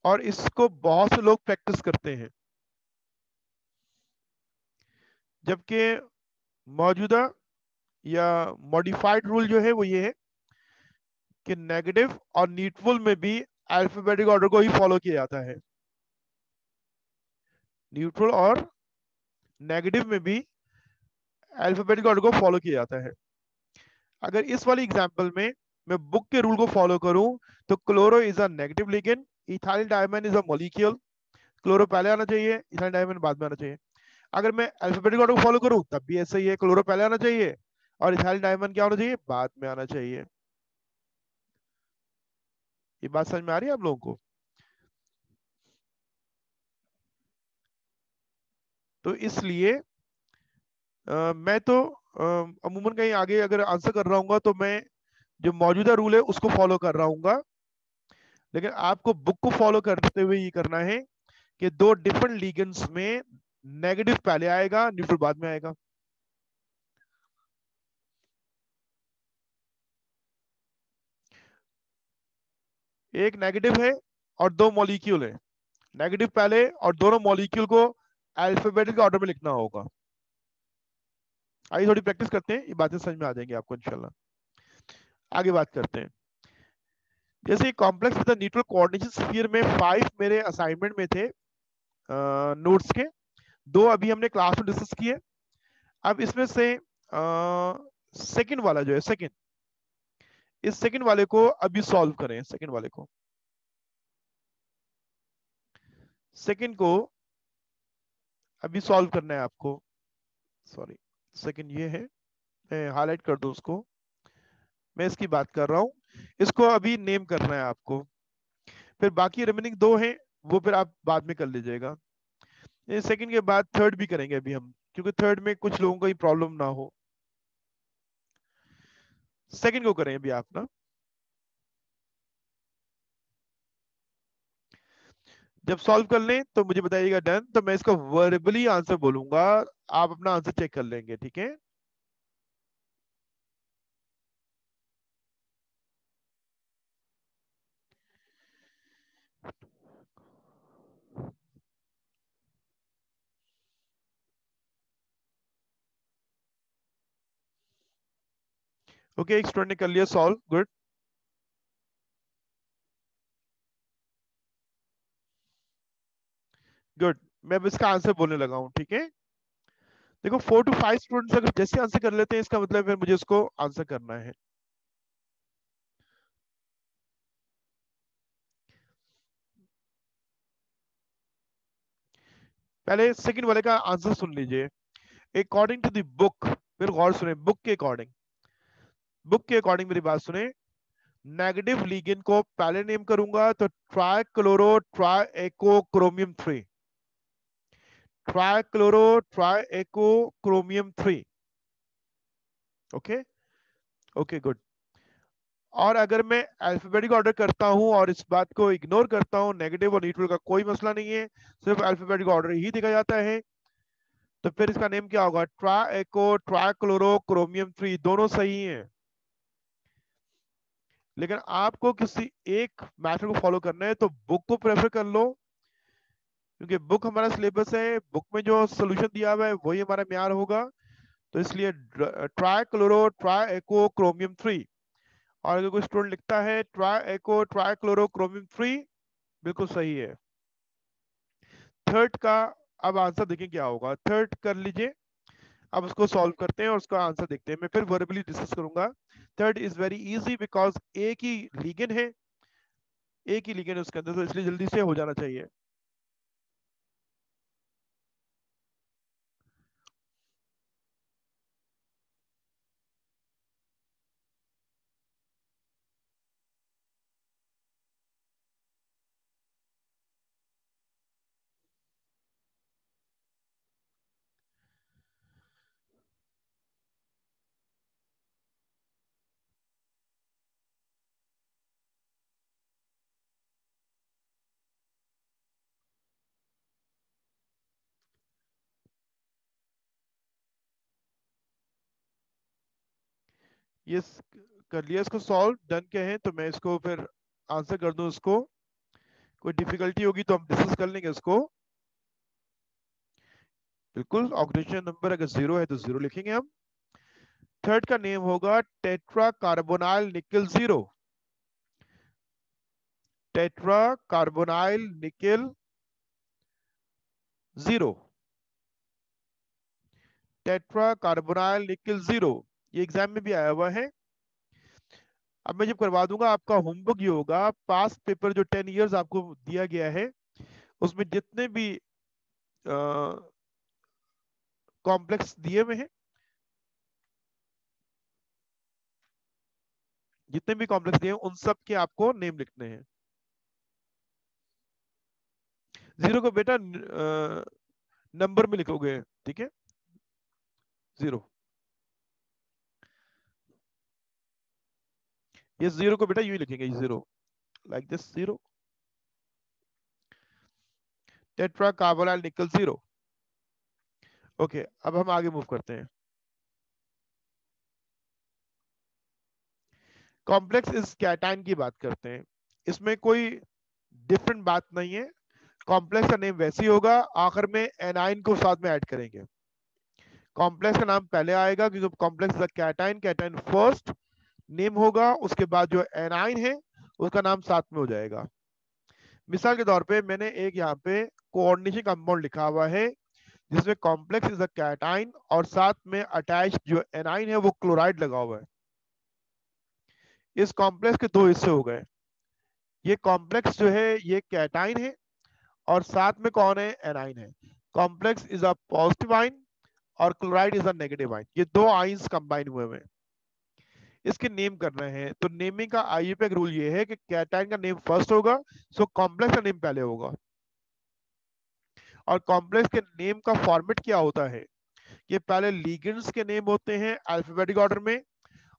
और इसको बहुत से लोग प्रैक्टिस करते हैं, जबकि मौजूदा या मॉडिफाइड रूल जो है वो ये है कि नेगेटिव और न्यूट्रल में भी अल्फाबेटिक ऑर्डर को ही फॉलो किया जाता है। न्यूट्रल और नेगेटिव में भी अल्फाबेटिक ऑर्डर को फॉलो किया जाता है। अगर इस वाली एग्जांपल में मैं बुक के रूल को फॉलो करूं तो chloro is a negative ligand, ethyl diamond is a molecule, chloro पहले आना चाहिए, इथाइल डायमंड बाद में आना चाहिए। अगर मैं अल्फाबेटिक ऑर्डर को फॉलो करूं तब भी ऐसा ही है, क्लोरो पहले आना चाहिए और इथाइल डायमंड क्या होना चाहिए, बाद में आना चाहिए। ये बात समझ में आ रही है आप लोगों को? तो इसलिए मैं तो अमूमन कहीं आगे अगर आंसर कर रहा हूँ तो मैं जो मौजूदा रूल है उसको फॉलो कर रहा हूँ, लेकिन आपको बुक को फॉलो करते हुए ये करना है कि दो डिफरेंट लीगेंड्स में नेगेटिव पहले आएगा न्यूट्रल बाद में आएगा। एक नेगेटिव है और दो मॉलिक्यूल है, नेगेटिव पहले और दोनों मॉलिक्यूल को अल्फाबेटिक ऑर्डर में लिखना होगा। आइए थोड़ी प्रैक्टिस करते हैं, ये बातें समझ में आ जाएंगी आपको इंशाल्लाह। आगे बात करते हैं। जैसे complex with neutral coordination sphere में 5 मेरे असाइनमेंट में थे नोट्स के, 2 अभी हमने क्लास में डिस्कस किए। अब इसमें से सेकंड वाला जो है, सेकंड, इस सेकंड वाले को अभी सॉल्व करें। सेकंड वाले को, सेकंड को अभी सॉल्व करना है आपको। सॉरी, सेकंड ये है, मैं हाईलाइट कर दूं उसको, मैं इसकी बात कर रहा हूं, इसको अभी नेम करना है आपको। फिर बाकी रिमेनिंग 2 हैं वो फिर आप बाद में कर लीजिएगा। ये सेकंड के बाद थर्ड भी करेंगे अभी हम, क्योंकि थर्ड में कुछ लोगों को ही प्रॉब्लम ना हो। सेकंड को करें अभी आप ना। जब सॉल्व कर लें तो मुझे बताइएगा डन, तो मैं इसका वर्बली आंसर बोलूंगा, आप अपना आंसर चेक कर लेंगे, ठीक है? ओके, एक स्टूडेंट ने कर लिया सॉल्व, गुड गुड। मैं अब इसका आंसर बोलने लगा हूं, ठीक है? देखो 4 to 5 स्टूडेंट्स अगर जैसे आंसर कर लेते हैं इसका मतलब फिर मुझे उसको आंसर करना है। पहले सेकंड वाले का आंसर सुन लीजिए। अकॉर्डिंग टू द बुक, फिर गौर सुने, बुक के अकॉर्डिंग, बुक के अकॉर्डिंग मेरी बात सुने। नेगेटिव लिगेंड को पहले नेम करूंगा तो ट्राई क्लोरो ट्राई एको क्रोमियम 3, ट्राई क्लोरो ट्राई एको क्रोमियम 3। Okay okay good. और अगर मैं अल्फाबेटिक ऑर्डर करता हूं और इस बात को इग्नोर करता हूं, नेगेटिव और न्यूट्रल का कोई मसला नहीं है, सिर्फ अल्फाबेटिक ऑर्डर ही दिखा जाता है, तो फिर इसका नेम क्या होगा, ट्रा एको ट्रा क्लोरो क्रोमियम 3, दोनों सही हैं। लेकिन आपको किसी एक मैथड को फॉलो करना है तो बुक को प्रेफर कर लो, क्योंकि बुक हमारा सिलेबस है, बुक में जो सोल्यूशन दिया हुआ है वही हमारा म्यार होगा। तो इसलिए ट्राई क्लोरो ट्राई एको क्रोमियम 3। और अगर कोई स्टूडेंट लिखता है ट्राई एको ट्राई क्लोरोक्रोमियम 3, बिल्कुल सही है। थर्ड का अब आंसर देखें क्या होगा, थर्ड कर लीजिए। अब उसको सॉल्व करते हैं और उसका आंसर देखते हैं, मैं फिर वर्बली डिस्कस करूंगा। Third is very easy because एक ही लिगेंड है, एक ही लिगेंड है उसके अंदर, तो इसलिए जल्दी से हो जाना चाहिए। ये कर लिया इसको सॉल्व, डन के हैं, तो मैं इसको फिर आंसर कर दूं उसको। कोई डिफिकल्टी होगी तो हम डिस्कस कर लेंगे उसको। बिल्कुल, ऑक्सीडेशन नंबर अगर जीरो है तो जीरो लिखेंगे हम। थर्ड का नेम होगा टेट्रा कार्बोनाइल निकल जीरो, टेट्रा कार्बोनाइल निकल जीरो, टेट्रा कार्बोनाइल निकल जीरो। ये एग्जाम में भी आया हुआ है। अब मैं जब करवा दूंगा आपका होमवर्क ये होगा, पास पेपर जो 10 इयर्स आपको दिया गया है उसमें जितने भी कॉम्प्लेक्स दिए हुए हैं, जितने भी कॉम्प्लेक्स दिए हैं उन सब के आपको नेम लिखने हैं। जीरो को बेटा नंबर में लिखोगे, ठीक है, जीरो। ये जीरो को बेटा यूं ही लिखेंगे, zero, like this, zero, tetra carbonyl निकल जीरो। ओके, अब हम आगे मूव करते हैं। कॉम्प्लेक्स इस कैटायन की बात करते हैं, इसमें कोई डिफरेंट बात नहीं है। कॉम्प्लेक्स का नेम वैसे ही होगा, आखिर में एनाइन को साथ में ऐड करेंगे। कॉम्प्लेक्स का नाम पहले आएगा क्योंकि complex is cation, cation first name होगा, उसके बाद जो एनाइन है उसका नाम साथ में हो जाएगा। मिसाल के तौर पे मैंने एक यहाँ पे कोऑर्डिनेशन कंपाउंड लिखा हुआ है जिसमें कॉम्प्लेक्स इज अ कैटाइन और साथ में अटैच जो एनाइन है वो क्लोराइड लगा हुआ है। इस कॉम्प्लेक्स के दो हिस्से हो गए, ये कॉम्प्लेक्स जो है ये कैटाइन है और साथ में कौन है, एनाइन है। Complex is a positive ion और chloride is a negative ion, ये दो आइंस कंबाइन हुए हुए हैं। इसके नेम करना है तो नेमिंग का आईयूपीएक रूल ये है कि कैटायन का नेम फर्स्ट होगा, सो कॉम्प्लेक्स का नेम पहले होगा। और कॉम्प्लेक्स के नेम का फॉर्मेट क्या होता है, ये पहले लिगेंड्स के नेम होते हैं अल्फाबेटिक ऑर्डर में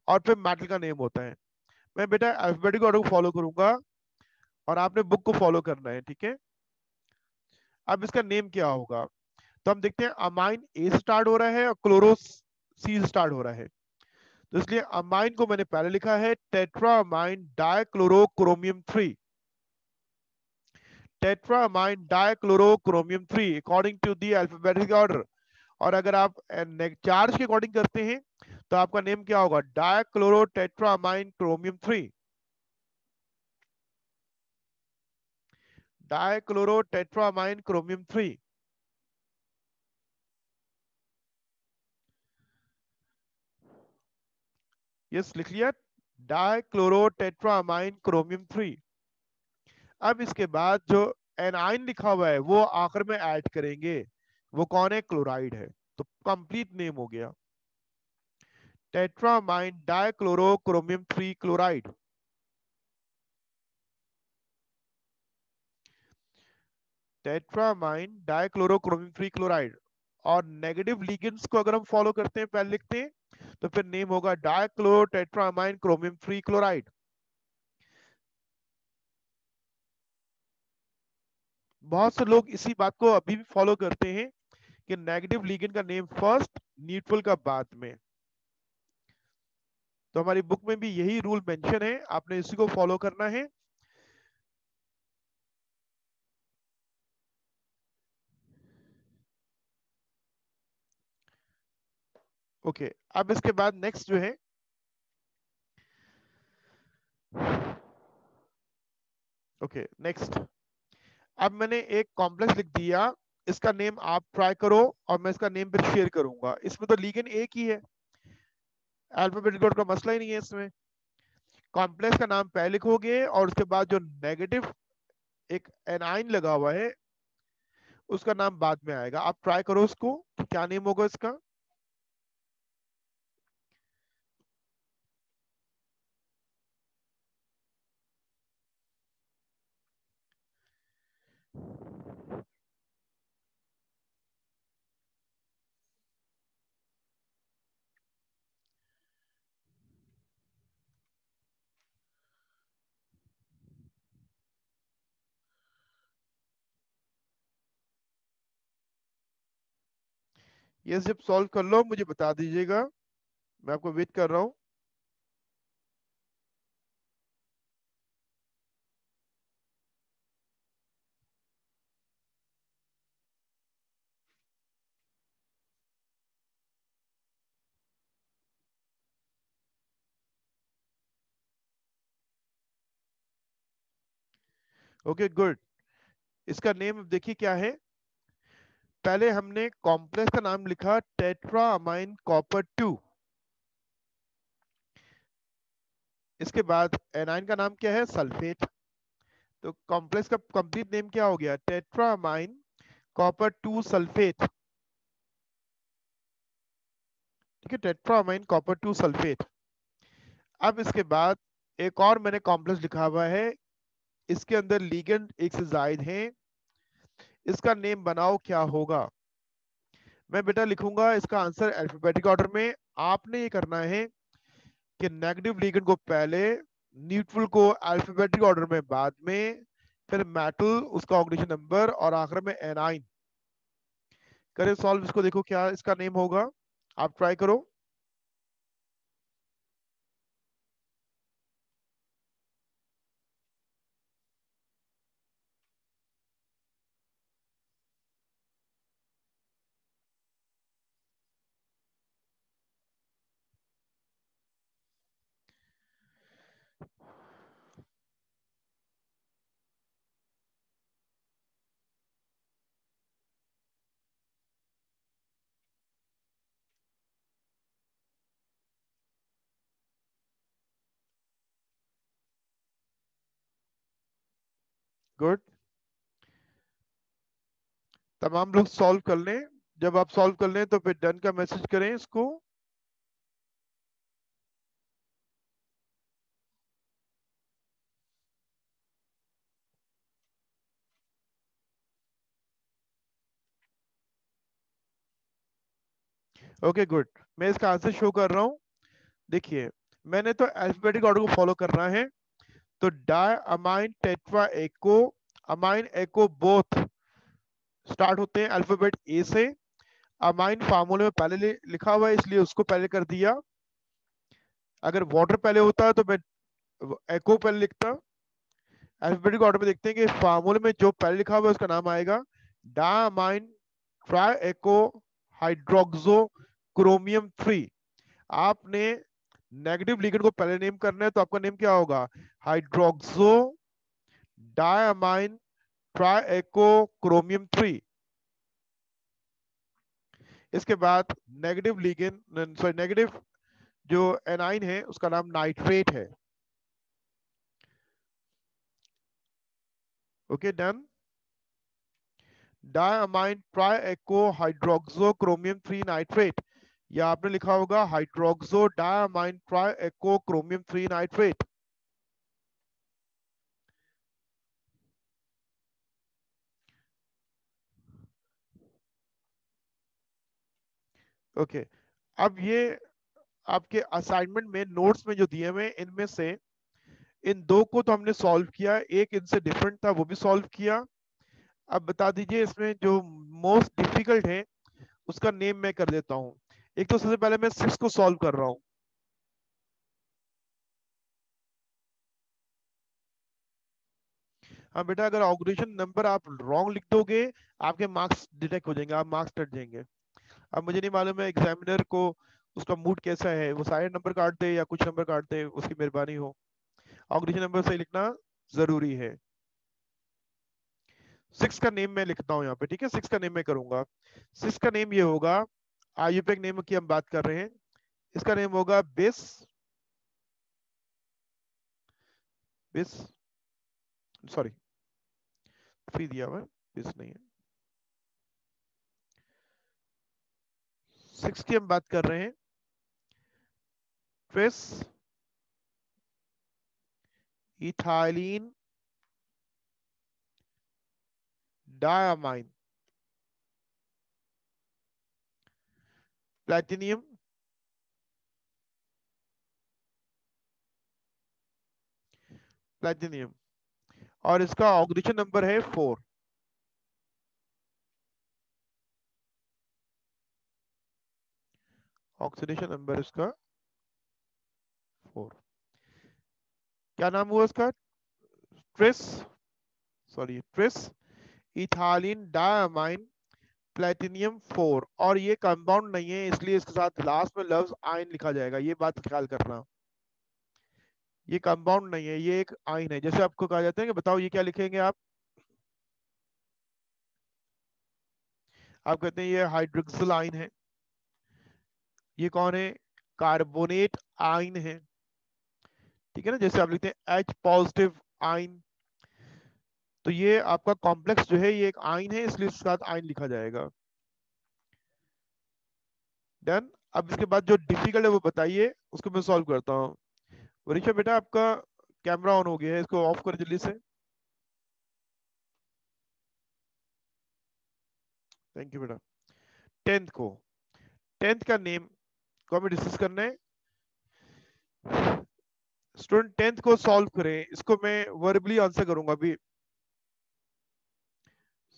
और फिर मेटल का नेम होता है। मैं बेटा अल्फाबेटिक ऑर्डर को फॉलो करूंगा और आपने बुक को फॉलो करना है, ठीक है। अब इसका नेम क्या होगा, तो हम देखते हैं अमाइन ए से स्टार्ट हो रहा है और क्लोरो सी से स्टार्ट हो रहा है, तो इसलिए अमाइन को मैंने पहले लिखा है tetra amine dichlorochromium 3, tetrammine dichlorochromium 3 according to the alphabetic order. और अगर आप चार्ज के अकॉर्डिंग करते हैं तो आपका नेम क्या होगा, dichloro tetrammine chromium 3, dichloro tetrammine chromium 3। Yes, लिख लिया, डाइक्लोरो टेट्रामाइन क्रोमियम 3। अब इसके बाद जो एनाइन लिखा हुआ है वो आखिर में ऐड करेंगे, वो कौन है, क्लोराइड है। तो कंप्लीट नेम हो गया टेट्रामाइन dichloro chromium 3 chloride. टेट्रामाइन dichlorochromium 3 chloride. और नेगेटिव लिगेंड्स को अगर हम फॉलो करते हैं, पहले लिखते हैं, तो फिर नेम होगा डाइक्लोरो टेट्रामाइन क्रोमियम 3 क्लोराइड। बहुत से लोग इसी बात को अभी भी फॉलो करते हैं कि नेगेटिव लिगेंड का नेम फर्स्ट, न्यूट्रल का बाद में। तो हमारी बुक में भी यही रूल मेंशन है, आपने इसी को फॉलो करना है। ओके, अब इसके बाद नेक्स्ट जो है ओके नेक्स्ट। अब मैंने एक कॉम्प्लेक्स लिख दिया, इसका नेम आप ट्राई करो और मैं इसका नेम फिर शेयर करूंगा। इसमें तो लीगन एक ही है, अल्फाबेटिक ऑर्डर का मसला ही नहीं है इसमें। कॉम्प्लेक्स का नाम पहले लिखोगे और उसके बाद जो नेगेटिव एक एनाइन लगा हुआ है उसका नाम बाद में आएगा। आप ट्राई करो उसको, क्या नेम होगा इसका। ये जब सॉल्व कर लो मुझे बता दीजिएगा, मैं आपको वेट कर रहा हूँ। Okay good. इसका नेम देखिए क्या है। पहले हमने कॉम्प्लेक्स का नाम लिखा टेट्रा अमाइन कॉपर 2। इसके बाद एनाइन का नाम क्या है, सल्फेट। तो कॉम्प्लेक्स का कंप्लीट नेम क्या हो गया, टेट्रा अमाइन कॉपर 2 सल्फेट। ठीक है, टेट्रा अमाइन कॉपर 2 सल्फेट। अब इसके बाद एक और मैंने कॉम्प्लेक्स लिखा हुआ है, इसके अंदर लिगेंड एक से जायद हैं, इसका नेम बनाओ क्या होगा। मैं बेटा लिखूंगा इसका आंसर अल्फाबेटिक ऑर्डर में। आपने ये करना है कि नेगेटिव लिगेंड को पहले, न्यूट्रल को अल्फाबेटिक ऑर्डर में बाद में, फिर मेटल उसका ऑक्सीडेशन नंबर और आखिर में एनाइन। करें सॉल्व इसको, देखो क्या इसका नेम होगा, आप ट्राई करो। गुड, तमाम लोग सॉल्व कर लें। जब आप सॉल्व कर लें तो फिर डन का मैसेज करें इसको। ओके गुड, मैं इसका आंसर शो कर रहा हूँ। देखिए मैंने तो अल्फाबेटिक ऑर्डर को फॉलो करना है। तो डाई अमाइन टेट्रा एको, अमाइन एको बोथ स्टार्ट होते हैं अल्फाबेट ए से। अमाइन फार्मूले में पहले लिखा हुआ है इसलिए उसको पहले कर दिया। अगर वाटर पहले होता तो मैं एको पहले लिखता। अल्फाबेटिक ऑर्डर में देखते हैं कि फार्मूले में जो पहले लिखा हुआ है उसका नाम आएगा डामाइन ट्राई एको हाइड्रोक्सो क्रोमियम 3। आपने नेगेटिव लिगेंड को पहले नेम करना है तो आपका नेम क्या होगा, हाइड्रोक्सो डायमाइन ट्राई एको क्रोमियम 3। इसके बाद नेगेटिव लिगेंड, सॉरी नेगेटिव जो एनाइन है उसका नाम नाइट्रेट है। Okay done. डायमाइन ट्राई एको हाइड्रोक्सो क्रोमियम 3 नाइट्रेट, या आपने लिखा होगा हाइड्रोक्सो डायमाइन ट्राई एको क्रोमियम 3 नाइट्रेट। ओके अब ये आपके असाइनमेंट में नोट्स में जो दिए हुए इनमें से इन दो को तो हमने सॉल्व किया, एक इनसे डिफरेंट था वो भी सॉल्व किया। अब बता दीजिए इसमें जो मोस्ट डिफिकल्ट है उसका नेम मैं कर देता हूँ। एक तो सबसे पहले मैं 6 को सॉल्व कर रहा हूँ। हाँ बेटा, अगर ऑग्रेशन नंबर आप रॉन्ग लिख दोगे आपके मार्क्स डिटेक्ट हो जाएंगे, आप मार्क्स कट जाएंगे। अब मुझे नहीं मालूम है एग्जामिनर को उसका मूड कैसा है, वो सारे नंबर काट दे या कुछ नंबर काट दे, उसकी मेहरबानी हो। ऑक्सीडेशन नंबर सही लिखना जरूरी है। 6 का नेम मैं लिखता हूं यहाँ पे, ठीक है। 6 का नेम मैं करूंगा। 6 का नेम ये होगा, आयुपेक नेम की हम बात कर रहे हैं, इसका नेम होगा बिस, बिस, सॉरी, फ्री दिया हुआ है, बिस नहीं है। 6 की हम बात कर रहे हैं, trace ethylene diamine platinum platinum, और इसका ऑक्सीडेशन नंबर है 4। ऑक्सीडेशन नंबर इसका 4। क्या नाम हुआ इसका? Trace, sorry, trace ethylene diamine platinum 4। और ये कंपाउंड नहीं है, इसलिए इसके साथ लास्ट में लफ्ज आयन लिखा जाएगा, ये बात ख्याल करना। ये कंपाउंड नहीं है, ये एक आयन है। जैसे आपको कहा जाता है कि बताओ ये क्या लिखेंगे आप कहते हैं ये हाइड्रोक्सिल आयन है। ये कौन है? कार्बोनेट आयन है, ठीक है ना। जैसे आप लिखते हैं H पॉजिटिव आयन, तो ये आपका कॉम्प्लेक्स जो है ये एक आयन है, इसलिए उसके साथ आयन लिखा जाएगा। डन। अब इसके बाद जो डिफिकल्ट है वो बताइए, उसको मैं सॉल्व करता हूँ। वरीशा बेटा आपका कैमरा ऑन हो गया है, इसको ऑफ कर जल्दी से। थैंक यू बेटा। टेंथ को, टेंथ का नेम को हमें डिस्कस करना है। स्टूडेंट टेंथ को सॉल्व करें, इसको मैं वर्बली आंसर करूंगा अभी।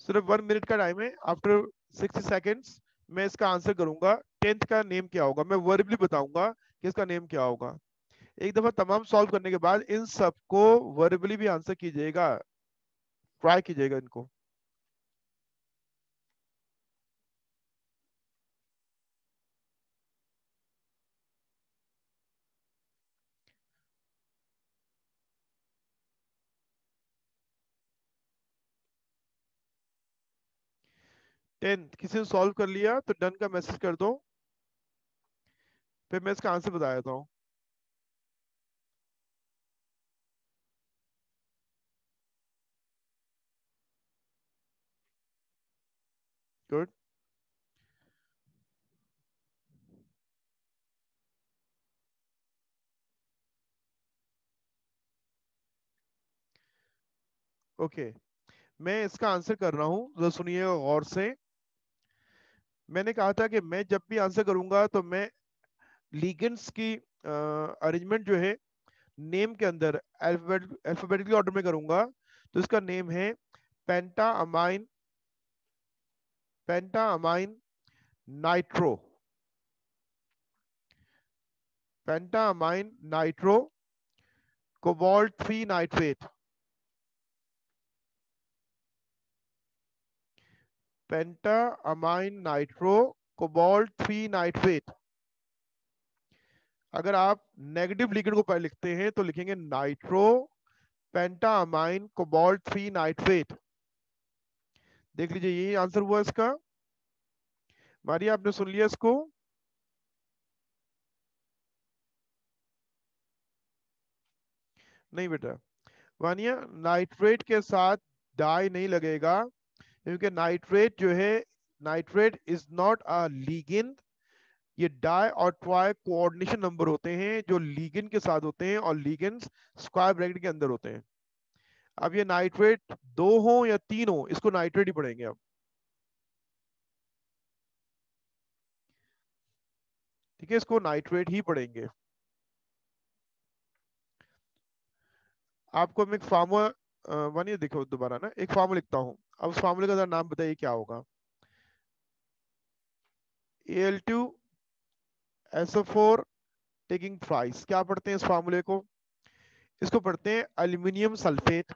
सिर्फ 1 मिनट का टाइम है, आफ्टर 60 सेकेंड्स मैं इसका आंसर करूंगा। टेंथ का नेम क्या होगा मैं वर्बली बताऊंगा कि इसका नेम क्या होगा। एक दफा तमाम सॉल्व करने के बाद इन सबको वर्बली भी आंसर कीजिएगा, ट्राई कीजिएगा इनको। टेंथ किसी ने सॉल्व कर लिया तो डन का मैसेज कर दो, फिर मैं इसका आंसर बता देता हूँ। गुड। ओके, मैं इसका आंसर कर रहा हूँ, तो सुनिए गौर से। मैंने कहा था कि मैं जब भी आंसर करूंगा तो मैं लीगेंड्स की अरेंजमेंट जो है नेम के अंदर अल्फाबेटिकली ऑर्डर में करूंगा। तो इसका नेम है पेंटा अमाइन, पेंटा अमाइन नाइट्रो, पेंटा अमाइन नाइट्रो कोबाल्ट 3 नाइट्रेट, पेंटा अमाइन नाइट्रो कोबाल्ट 3 नाइट्रेट। अगर आप नेगेटिव लिगेंड को पहले लिखते हैं तो लिखेंगे नाइट्रो पेंटा अमाइन कोबाल्ट 3 नाइट्रेट। देख लीजिए यही आंसर हुआ इसका। मारिया आपने सुन लिया इसको? नहीं बेटा, वानिया नाइट्रेट के साथ डाई नहीं लगेगा, क्योंकि नाइट्रेट जो है, nitrate is not a ligand. ये डाई और ट्राई कोऑर्डिनेशन नंबर होते हैं जो लीगेंड के साथ होते हैं, और लीगेंड्स स्क्वायर ब्रैकेट के अंदर होते हैं। अब ये नाइट्रेट 2 हो या 3 हो, इसको नाइट्रेट ही पढ़ेंगे अब, ठीक है, इसको नाइट्रेट ही पढ़ेंगे। आपको मैं एक फार्मूला वानिया देखो दोबारा ना, एक फार्मूला लिखता हूँ। अब उस फार्मूले का जरा नाम बताइए क्या होगा। Al2SO4 टेकिंग थ्राइस, क्या पढ़ते हैं इस फार्मूले को? इसको पढ़ते हैं एल्यूमिनियम सल्फेट।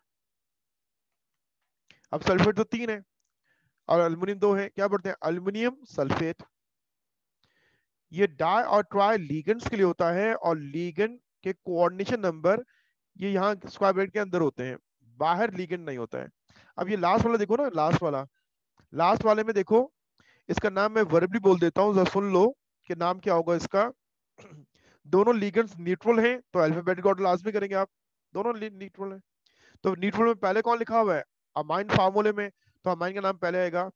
अब सल्फेट तो 3 है और एल्यूमिनियम 2 है, क्या पढ़ते हैं? Aluminium sulphate. ये डाई और ट्राई लीगेंड्स के लिए होता है, और लीगेंड के कोऑर्डिनेशन नंबर ये यहाँ स्क्वायर ब्रैकेट के अंदर होते हैं, बाहर लिगेंड नहीं होता है। अब ये लास्ट वाला देखो ना, लास्ट वाला, लास्ट वाले में देखो, इसका नाम मैं वर्बली बोल देता हूँ, जरा सुन लो कि नाम क्या होगा इसका। दोनों लिगेंड्स न्यूट्रल हैं तो अल्फाबेटिक ऑर्डर लास्ट में करेंगे आप, दोनों न्यूट्रल हैं। तो न्यूट्रल में पहले कौन लिखा हुआ है, अमाइन फार्मूले में, तो अमाइन का नाम पहले आएगा,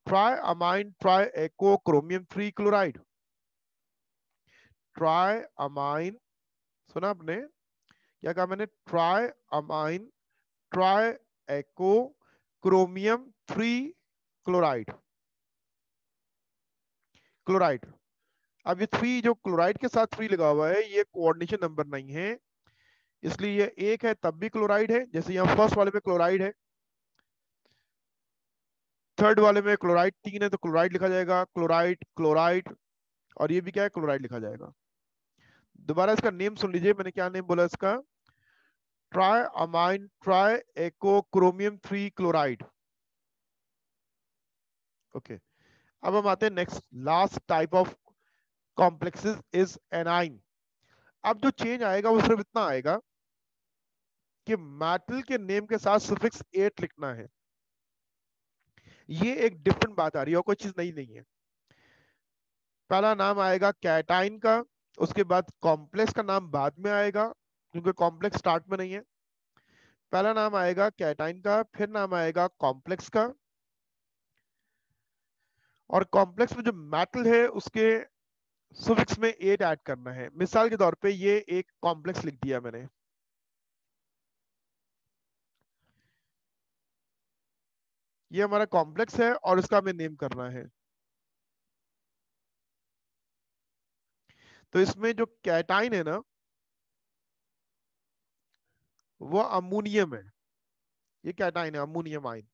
ट्राई अमाइन ट्राई एको क्रोमियम 3 क्लोराइड। ट्राई अमाइन, सुना आपने क्या कहा मैंने, ट्राई अमाइन ट्राई एको क्रोमियम 3 क्लोराइड, क्लोराइड। अब ये 3 जो क्लोराइड के साथ 3 लगा हुआ है, ये कोऑर्डिनेशन नंबर नहीं है, इसलिए ये एक है तब भी क्लोराइड है, जैसे यहाँ फर्स्ट वाले में क्लोराइड है, थर्ड वाले में क्लोराइड 3 है तो क्लोराइड लिखा जाएगा, क्लोराइड क्लोराइड, और ये भी क्या है, क्लोराइड लिखा जाएगा। दोबारा इसका नेम सुन लीजिए, मैंने क्या नेम बोला इसका, ट्राई अमाइन ट्राई एको क्रोमियम 3 क्लोराइड। ओके, अब हम आते हैं next, last type of complexes is A9. अब जो चेंज आएगा वो सिर्फ इतना आएगा कि मेटल के नेम के साथ सुफिक्स 8 लिखना है। ये एक डिफरेंट बात आ रही है और कोई चीज नहीं है। पहला नाम आएगा कैटाइन का, उसके बाद कॉम्प्लेक्स का नाम बाद में आएगा क्योंकि कॉम्प्लेक्स स्टार्ट में नहीं है। पहला नाम आएगा कैटाइन का, फिर नाम आएगा कॉम्प्लेक्स का, और कॉम्प्लेक्स में जो मेटल है उसके सुफिक्स में 8 ऐड करना है। मिसाल के तौर पे ये एक कॉम्प्लेक्स लिख दिया मैंने, ये हमारा कॉम्प्लेक्स है और इसका हमें नेम करना है। तो इसमें जो कैटाइन है ना, वो अमोनियम है, ये कैटाइन है, अमोनियम आयन।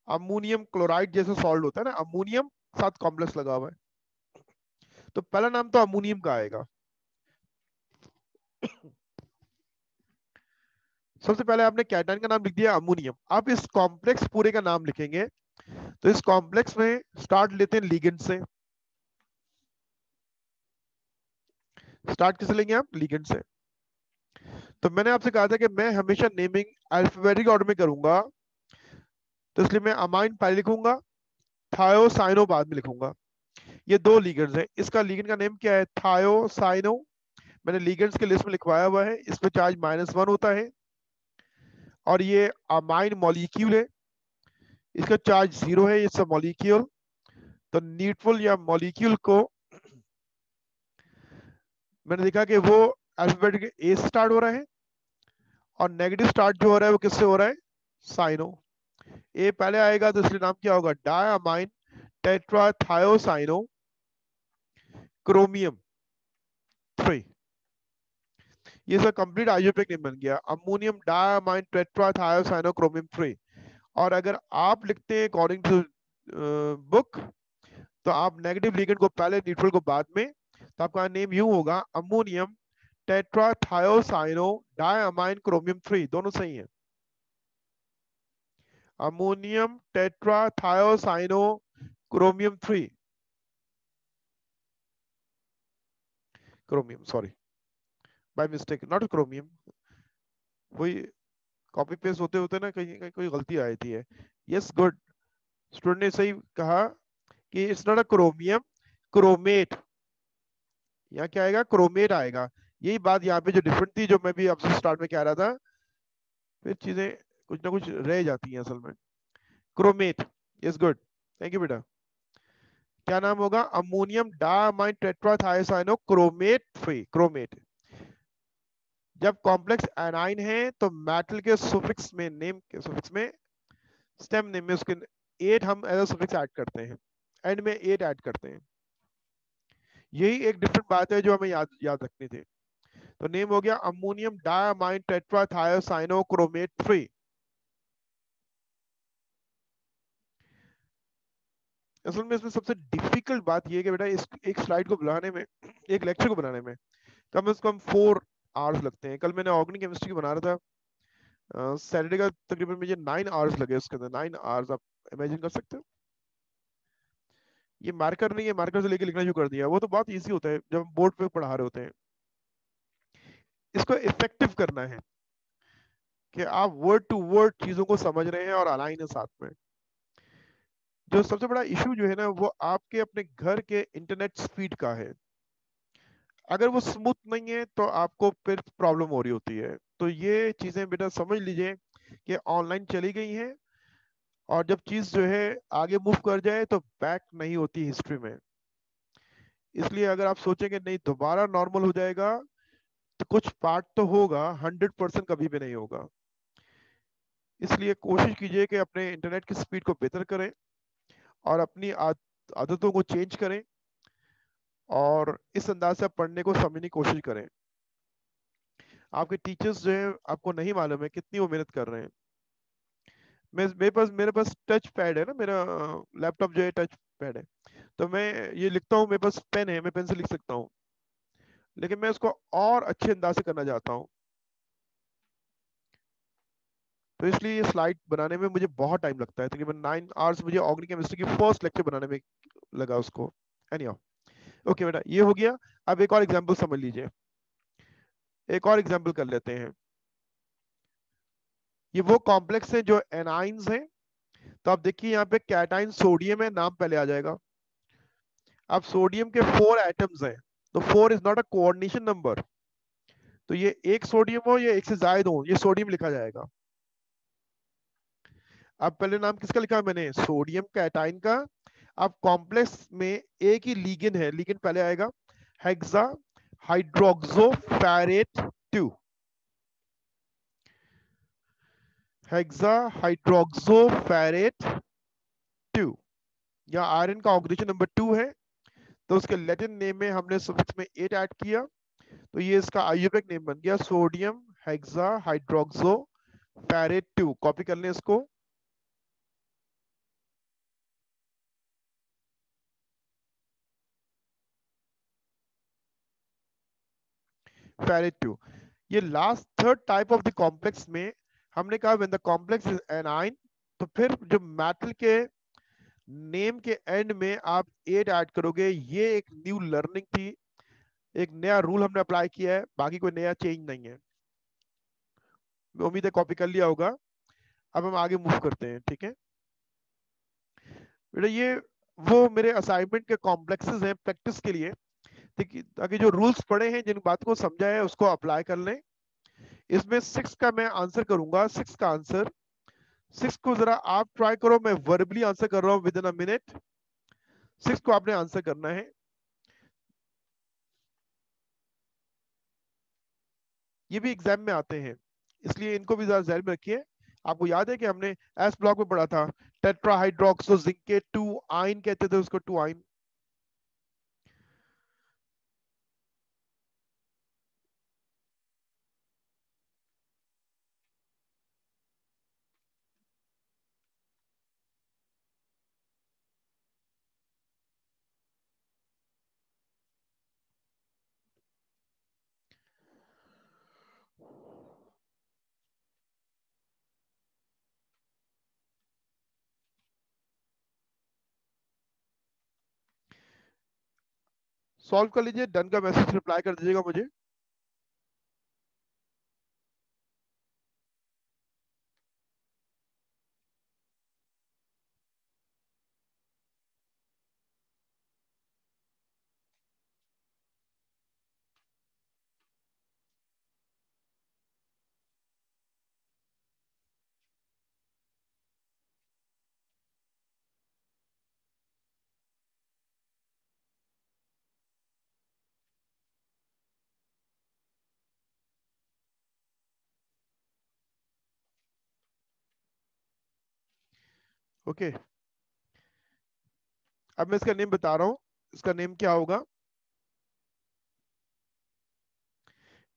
अमोनियम क्लोराइड जैसे सॉल्ट होता है ना, अमोनियम साथ कॉम्प्लेक्स लगा हुआ है, तो पहला नाम तो अमोनियम का आएगा। सबसे पहले आपने कैटाइन का नाम लिख दिया अमोनियम, आप इस कॉम्प्लेक्स पूरे का नाम लिखेंगे। तो इस कॉम्प्लेक्स में स्टार्ट लेते हैं लिगेंड से, स्टार्ट किसे लेंगे आप, लिगेंड से। तो मैंने आपसे कहा था कि मैं हमेशा नेमिंग अल्फाबेटिक ऑर्डर में करूंगा, तो इसलिए मैं अमाइन पहले लिखूंगा, थायोसाइनो बाद में लिखूंगा। ये दो लिगेंड्स हैं, इसका लिगेंड का नेम क्या है, थायोसाइनो। मैंने लिगेंड्स के लिस्ट में लिखवाया हुआ है, इसमें चार्ज -1 होता है, और ये अमाइन मॉलिक्यूल है, इसका चार्ज 0 है, ये सब मॉलिक्यूल। तो न्यूट्रल या मॉलिक्यूल को मैंने देखा कि वो अल्फाबेटिक ए से स्टार्ट हो रहा है, और नेगेटिव स्टार्ट जो हो रहा है वो किससे हो रहा है, साइनो। ए पहले आएगा तो इसलिए नाम क्या होगा, डायमाइन टेट्राथायोसाइनो क्रोमियम 3। ये सब कंप्लीट आइसोटोपिक नेम बन गया, अमोनियम डायमाइन टेट्राथायोसाइनो क्रोमियम 3। और अगर आप लिखते हैं अकॉर्डिंग टू बुक, तो आप नेगेटिव लिगेंड को पहले, न्यूट्रल को बाद में, तो आपका नेम यूं होगा, अमोनियम टेट्राथायोसाइनो डायमाइन क्रोमियम 3, दोनों सही है। Ammonium tetrathiocyano chromium 3, chromium, sorry, by mistake, not chromium, वही कॉपी पेस्ट होते होते ना कहीं कहीं कोई गलती आई थी है। यस गुड, स्टूडेंट ने सही कहा कि it's not a chromium, chromate. यहाँ क्या आएगा, क्रोमेट आएगा। यही बात यहाँ पे जो डिफरेंट थी, जो मैं भी आपसे स्टार्ट में कह रहा था, फिर चीजें कुछ ना कुछ रह जाती हैं असल में। Chromate, yes good, thank you बेटा। क्या नाम होगा, अमोनियम डायमाइन टेट्राथायोसाइनो क्रोमेट 3, क्रोमेट। जब कॉम्प्लेक्स एनाइन है तो मेटल के सुफिक्स में, नेम के सुफिक्स में, स्टेम नेम में उसके 8 हम एज सुफिक्स ऐड करते हैं, एंड में 8 ऐड करते हैं। यही एक डिफरेंट बात है जो हमें याद याद रखनी थी। तो नेम हो गया अमोनियम डायमाइन टेट्राथायोसाइनो क्रोमेट 3। असल में इसमें सबसे डिफिकल्ट बात यह है कि बेटा इस एक स्लाइड को बनाने में, एक लेक्चर को बनाने में कम से कम 4 आवर्स लगते हैं। कल मैंने ऑर्गेनिक केमिस्ट्री बना रहा था, सैटरडे का तकरीबन मुझे 9 आवर्स लगे उसके अंदर, 9 आवर्स, आप इमेजिन कर सकते हो। ये मार्कर नहीं है, मार्कर से लेके लिखना शुरू कर दिया, वो तो बहुत इजी होता है जब हम बोर्ड पे पढ़ा रहे होते हैं। इसको इफेक्टिव करना है कि आप वर्ड टू वर्ड चीजों को समझ रहे हैं और अलाइन है साथ में। जो सबसे बड़ा इशू जो है ना वो आपके अपने घर के इंटरनेट स्पीड का है। अगर वो स्मूथ नहीं है तो आपको फिर प्रॉब्लम हो रही होती है। तो ये चीजें बेटा समझ लीजिए कि ऑनलाइन चली गई हैं, और जब चीज जो है आगे मूव कर जाए तो बैक नहीं होती हिस्ट्री में। इसलिए अगर आप सोचेंगे नहीं दोबारा नॉर्मल हो जाएगा, तो कुछ पार्ट तो होगा, 100% कभी भी नहीं होगा। इसलिए कोशिश कीजिए कि अपने इंटरनेट की स्पीड को बेहतर करें और अपनी आदतों को चेंज करें, और इस अंदाज से आप पढ़ने को समझने की कोशिश करें। आपके टीचर्स जो है आपको नहीं मालूम है कितनी वो मेहनत कर रहे हैं। मेरे पास टच पैड है ना, मेरा लैपटॉप जो है टच पैड है, तो मैं ये लिखता हूँ, मेरे पास पेन है, मैं पेन से लिख सकता हूँ, लेकिन मैं उसको और अच्छे अंदाज से करना चाहता हूँ। तो इसलिए ये स्लाइड बनाने में मुझे बहुत टाइम लगता है, तकरीबन 9 आवर्स मुझे ऑर्गेनिक केमिस्ट्री की फर्स्ट लेक्चर बनाने में लगा उसको। एनी ओके बेटा, ये हो गया। अब एक और एग्जाम्पल समझ लीजिए, एक और एग्जाम्पल कर लेते हैं। ये वो कॉम्प्लेक्स है जो एनाइंस है। तो आप देखिए यहाँ पे कैटाइन सोडियम है, नाम पहले आ जाएगा। अब सोडियम के 4 एटम्स हैं, तो 4 is not a coordination number. तो ये एक सोडियम हो या एक से ज्यादा हो, ये सोडियम लिखा जाएगा। अब पहले नाम किसका लिखा मैंने, सोडियम कैटाइन का। अब कॉम्प्लेक्स में एक ही लीगेंड है, लीगेंड पहले आएगा, हेक्सा हाइड्रोक्सोफेरेट 2, हेक्सा हाइड्रोक्सोफेरेट 2। या आयरन का ऑक्सीडेशन नंबर 2 है, तो उसके लैटिन नेम में हमने सफिक्स में 8 ऐड किया, तो ये इसका आयुर्वेदिक नेम बन गया, sodium hexa hydroxo ferrate 2। Copy कर लें इसको। फेरेट 2, ये last third type of the complex में हमने कहा when the complex is anion, तो फिर जो मेटल के नेम के एंड में आप 8 ऐड करोगे। ये एक न्यू लर्निंग थी, एक नया रूल हमने अप्लाई किया है, बाकी कोई नया चेंज नहीं है। उम्मीद है कॉपी कर लिया होगा। अब हम आगे मूव करते हैं, ठीक है बेटा। ये वो मेरे असाइनमेंट के कॉम्प्लेक्सेस हैं प्रैक्टिस के लिए, ताकि जो रूल्स पढ़े हैं, जिन बात को समझा है, उसको अप्लाई कर लें। इसमें 6 का मैं आंसर करूंगा, 6 का आंसर। 6 को जरा आप ट्राई करो, मैं वर्बली आंसर कर रहा हूं विद इन अ मिनट। 6 को आपने आंसर करना है। ये भी एग्जाम में आते हैं, इसलिए इनको भी जरा ध्यान में रखिए। आपको याद है कि हमने एस ब्लॉक में पढ़ा था, टेट्राहाइड्रोक्सो जिंकेट 2 आइन कहते थे उसको, 2 आइन। सॉल्व कर लीजिए, डन का मैसेज रिप्लाई कर दीजिएगा मुझे। ओके, अब मैं इसका नेम बता रहा हूं। इसका नेम क्या होगा,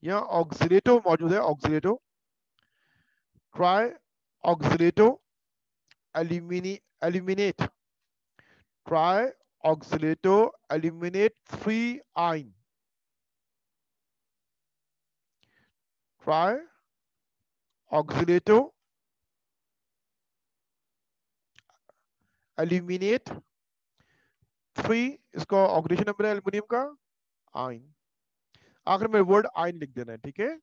यहाँ ऑक्सीडेटो मौजूद है, ऑक्सीडेटो। ट्राई ऑक्सीडेटो एल्यूमिनेट, ट्राई ऑक्सीडेटो एल्यूमिनेट 3 आइन, ट्राई ऑक्सीडेटो एल्यूमिनेट 3, इसका ऑक्सीडेशन नंबर है एल्यूमिनियम का, आइन। आखिर में वर्ड आइन लिख देना है, ठीक है।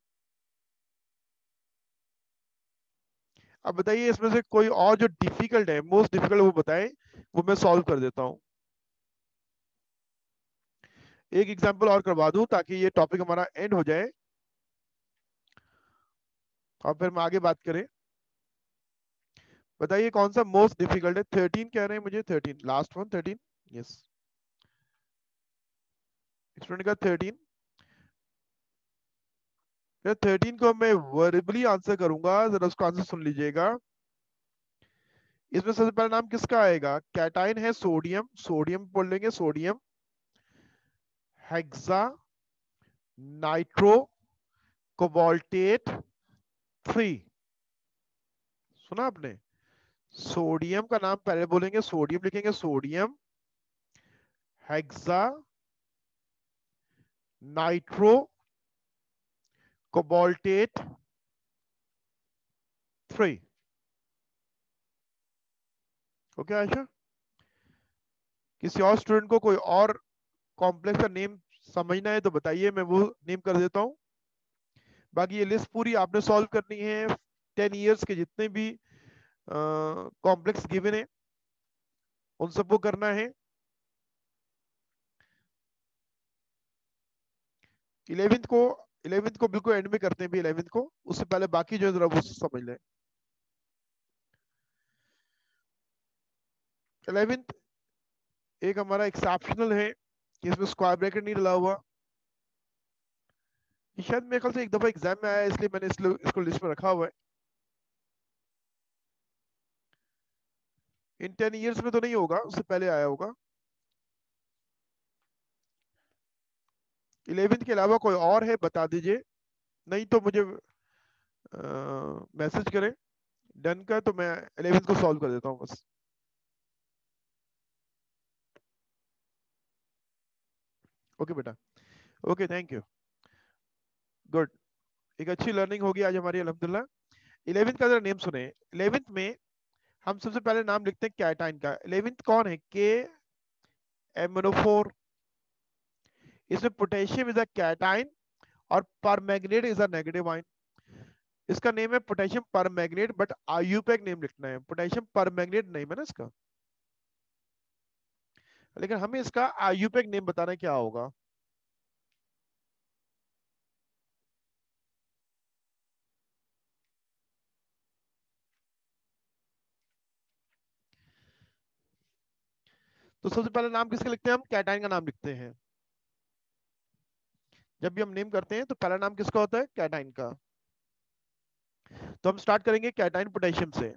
अब बताइए इसमें से कोई और जो डिफिकल्ट है, मोस्ट डिफिकल्ट, वो बताएं, वो मैं सॉल्व कर देता हूं। एक एग्जांपल और करवा दूं ताकि ये टॉपिक हमारा एंड हो जाए और फिर हम आगे बात करें। बताइए कौन सा मोस्ट डिफिकल्ट है। 13 कह रहे हैं मुझे, 13 लास्ट वन, 13। यस, स्टूडेंट का 13। फिर 13 को मैं वर्बली आंसर करूंगा, जरा उसका आंसर सुन लीजिएगा। इसमें सबसे पहला नाम किसका आएगा? कैटाइन है सोडियम, सोडियम बोल लेंगे, सोडियम। Hexa, nitro, cobaltate, 3। सुना आपने? सोडियम का नाम पहले बोलेंगे, सोडियम लिखेंगे, sodium, hexa, nitro, cobaltate, 3। Okay Ayesha, किसी और स्टूडेंट को कोई और कॉम्प्लेक्स का नेम समझना है तो बताइए, मैं वो नेम कर देता हूं। बाकी ये लिस्ट पूरी आपने सॉल्व करनी है। 10 इयर्स के जितने भी कॉम्प्लेक्स गिवन है उन सबको करना है। 11th को, 11th को बिल्कुल एंड में करते हैं भी, 11th को, उससे पहले बाकी जो है जरा वो समझ लें। 11th एक हमारा एक्सेप्शनल है कि इसमें स्क्वायर ब्रैकेट नहीं डला हुआ। ये शायद मेरे ख्याल से एक दफा एग्जाम में आया है, इसलिए मैंने इसको लिस्ट में रखा हुआ है। इन 10 इयर्स में तो नहीं होगा, उससे पहले आया होगा। 11th के अलावा कोई और है बता दीजिए, नहीं तो मुझे मैसेज करें। डन का तो मैं 11th को सॉल्व कर देता हूँ बस। ओके बेटा, ओके, थैंक यू, गुड। एक अच्छी लर्निंग होगी आज हमारी अल्हम्दुलिल्लाह। 11th का जरा नेम सुने। 11th में हम सबसे पहले नाम लिखते हैं कैटाइन का। 11th कौन है? के एमनोफोर। इसमें पोटेशियम इज अ कैटाइन और permanganate is a negative ion. इसका नेम है potassium permanganate, but IUPAC name लिखना है, पोटेशियम परमैंगनेट नेम है ना इसका, लेकिन हमें इसका आईयूपैक नेम बताना क्या होगा। तो सबसे पहले नाम किसका लिखते हैं? हम कैटाइन का नाम लिखते हैं। जब भी हम नेम करते हैं तो पहला नाम किसका होता है? कैटाइन का। तो हम स्टार्ट करेंगे कैटाइन पोटेशियम से।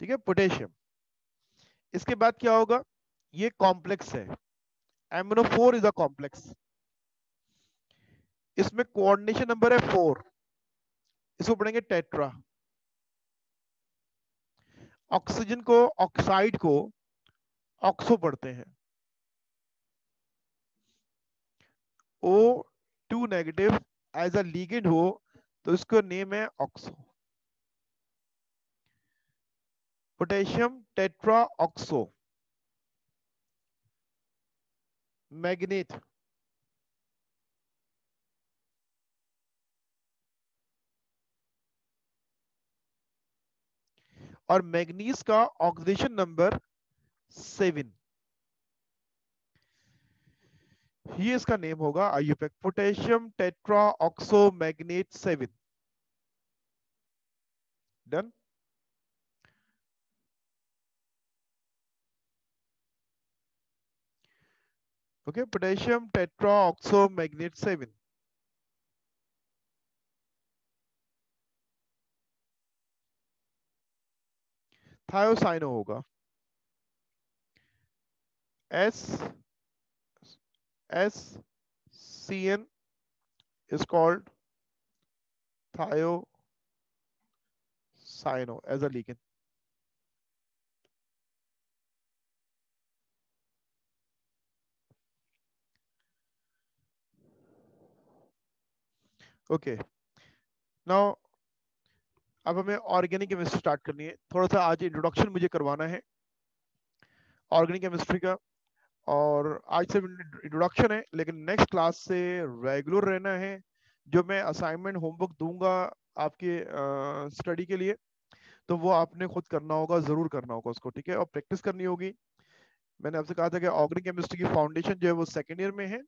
ठीक है, पोटेशियम। इसके बाद क्या होगा? ये कॉम्प्लेक्स है, एमनो4 इज अ कॉम्प्लेक्स। इसमें कोऑर्डिनेशन नंबर है 4, इसको पढ़ेंगे टेट्रा। ऑक्सीजन को, ऑक्साइड को ऑक्सो पढ़ते हैं। O2 negative as a ligand हो तो इसका नेम है oxo. Potassium tetra oxo. Manganate, और मैग्नीज का ऑक्सीडेशन नंबर 7, ये इसका नेम होगा IUPAC, potassium tetra oxo manganate 7। Done. Okay, potassium tetra oxo manganate 7। Thiocyano होगा। S S C N is called thiocyano as a ligand. Okay, now अब हमें organic chemistry start करनी है। थोड़ा सा आज इंट्रोडक्शन मुझे करवाना है ऑर्गेनिक केमिस्ट्री का, और आज से इंट्रोडक्शन है, लेकिन नेक्स्ट क्लास से रेगुलर रहना है। जो मैं असाइनमेंट होमवर्क दूंगा आपके स्टडी के लिए, तो वो आपने खुद करना होगा, जरूर करना होगा उसको, ठीक है, और प्रैक्टिस करनी होगी। मैंने आपसे कहा था कि ऑर्गेनिक केमिस्ट्री की फाउंडेशन जो है वो सेकेंड ईयर में है।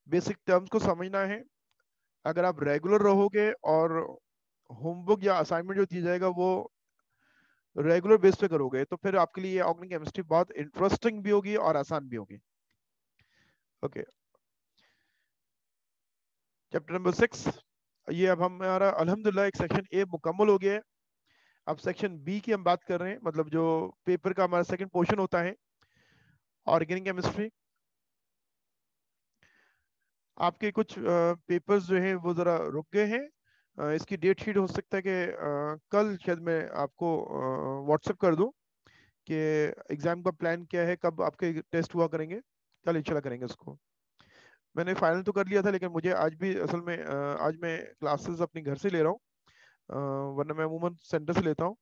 बेसिक टर्म्स को समझना है। अगर आप रेगुलर रहोगे और होमवर्क या असाइनमेंट जो दिया जाएगा वो रेगुलर बेस पे करोगे, तो फिर आपके लिए ऑर्गेनिक केमिस्ट्री बहुत इंटरेस्टिंग भी होगी और आसान भी होगी। ओके, चैप्टर नंबर 6, ये अब हमारा अल्हम्दुलिल्लाह एक सेक्शन ए मुकम्मल हो गया है। अब सेक्शन बी की हम बात कर रहे हैं, मतलब जो पेपर का हमारा सेकंड पोर्शन होता है ऑर्गेनिक केमिस्ट्री। आपके कुछ पेपर्स जो हैं वो ज़रा रुक गए हैं। इसकी डेट शीट हो सकता है कि कल शायद मैं आपको व्हाट्सएप कर दूं कि एग्ज़ाम का प्लान क्या है, कब आपके टेस्ट हुआ करेंगे। कल इंशाल्लाह करेंगे उसको। मैंने फाइनल तो कर लिया था, लेकिन मुझे आज भी असल में आज मैं क्लासेस अपने घर से ले रहा हूँ, वरना मैं अमूमन सेंटर से लेता हूँ।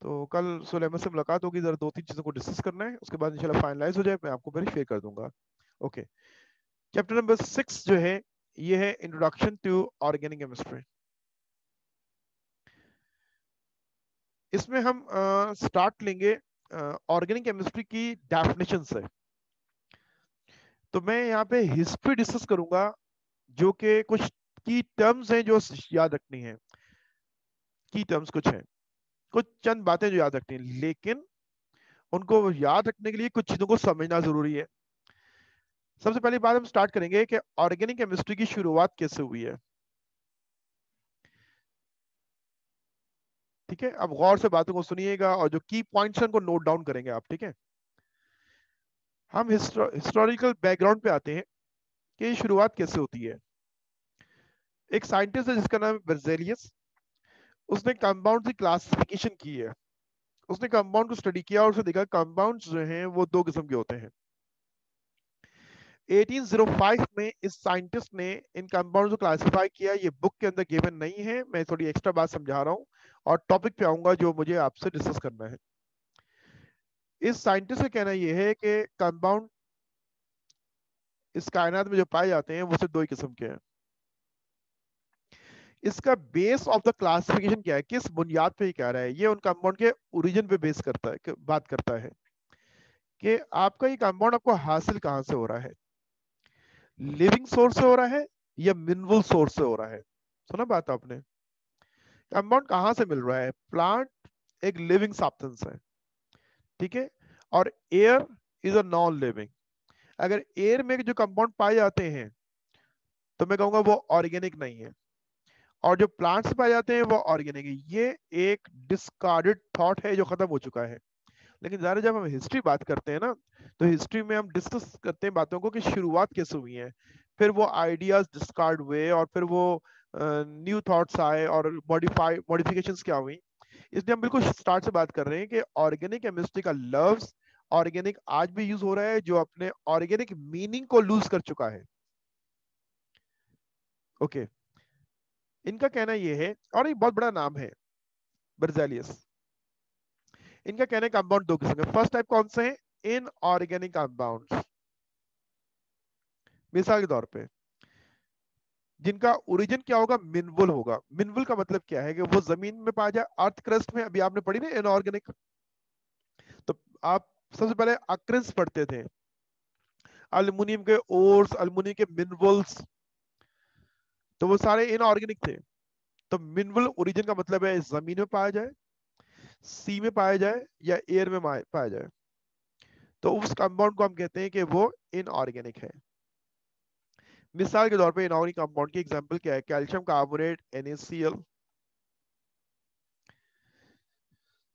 तो कल सुलेमान से मुलाकात होगी, ज़रा 2-3 चीज़ों को डिस्कस करना है, उसके बाद इंशाल्लाह फाइनलाइज हो जाए मैं आपको फिर शेयर कर दूंगा। ओके, चैप्टर नंबर 6 जो है ये है इंट्रोडक्शन टू ऑर्गेनिक केमिस्ट्री। इसमें हम स्टार्ट लेंगे ऑर्गेनिक केमिस्ट्री की डेफिनेशन से। तो मैं यहाँ पे हिस्ट्री डिस्कस करूंगा, जो कि कुछ की टर्म्स हैं जो याद रखनी है। की टर्म्स कुछ हैं, कुछ चंद बातें जो याद रखनी है, लेकिन उनको याद रखने के लिए कुछ चीजों को समझना जरूरी है। सबसे पहली बात हम स्टार्ट करेंगे कि ऑर्गेनिक केमिस्ट्री की शुरुआत कैसे हुई है। ठीक है, अब गौर से बातों को सुनिएगा और जो की पॉइंट्स हैं उनको नोट डाउन करेंगे आप, ठीक है। हम हिस्टोरिकल बैकग्राउंड पे आते हैं कि शुरुआत कैसे होती है। एक साइंटिस्ट है जिसका नाम है बेrzelius। उसने कंपाउंड की क्लासिफिकेशन की है। उसने कंपाउंड को स्टडी किया और उसने देखा कंपाउंड्स जो हैं वो दो किस्म के होते हैं। 1805 में इस साइंटिस्ट ने इन कंपाउंड्स को क्लासिफाई किया। ये बुक के अंदर गिवन नहीं है, मैं थोड़ी एक्स्ट्रा बात समझा रहा हूँ और टॉपिक पे आऊंगा जो मुझे आपसे डिस्कस करना है। इस साइंटिस्ट का कहना यह है कि कंपाउंड इस कायनात में जो पाए जाते हैं वो सिर्फ दो ही किस्म के हैं। इसका बेस ऑफ द क्लासिफिकेशन क्या है, किस बुनियाद पे ये कह रहा है, ये उन कंपाउंड के ओरिजिन पे बेस करता है, बात करता है कि आपका ये कंपाउंड आपको हासिल कहां से हो रहा है। लिविंग सोर्स से हो रहा है या मिनरल सोर्स से हो रहा है। सुना बात आपने, कंपाउंड कहां से मिल रहा है। प्लांट एक लिविंग सब्सटेंस है, ठीक है, और air is a non living. अगर एयर में जो कंपाउंड पाए जाते हैं तो मैं कहूंगा वो ऑर्गेनिक नहीं है, और जो प्लांट्स पाए जाते हैं वो ऑर्गेनिक है। ये एक डिस्कार्डेड थॉट है जो खत्म हो चुका है। लेकिन ज़्यादा जब हम हिस्ट्री बात करते हैं ना, तो हिस्ट्री में हम डिस्कस करते हैं बातों को कि शुरुआत कैसे हुई है, फिर वो आइडियाज डिस्कार्ड हुए और फिर वो न्यू थॉट्स आए और मॉडिफिकेशंस क्या हुई। इसलिए हम बिल्कुल स्टार्ट से बात कर रहे हैं कि ऑर्गेनिक केमिस्ट्री का लफ्ज ऑर्गेनिक आज भी यूज हो रहा है, जो अपने ऑर्गेनिक मीनिंग को लूज कर चुका है। ओके, इनका कहना यह है, और एक बहुत बड़ा नाम है बेrzelius। इनका कहना है कंपाउंड दो किस्म के। फर्स्ट टाइप कौन से हैं, इनऑर्गेनिक कंपाउंड्स। मिसाल के तौर पे जिनका ओरिजिन क्या होगा, मिनरल होगा। मिनरल का मतलब क्या है कि वो जमीन में पाया जाए, अर्थ क्रस्ट में। अभी आपने पढ़ी ना इनऑर्गेनिक, तो आप सबसे पहले अक्रेंस पढ़ते थे, अल्युमिनियम के ओर्स, अल्युमिनियम के मिनरल्स, तो वो सारे इनऑर्गेनिक थे। तो मिनरल ओरिजिन का मतलब है जमीन में पाया जाए, सी में पाया जाए या एयर में पाया जाए, तो उस कंपाउंड को हम कहते हैं कि वो इनऑर्गेनिक है। मिसाल के तौर पे इनऑर्गेनिक कंपाउंड की एग्जांपल क्या है, calcium carbonate NaCl।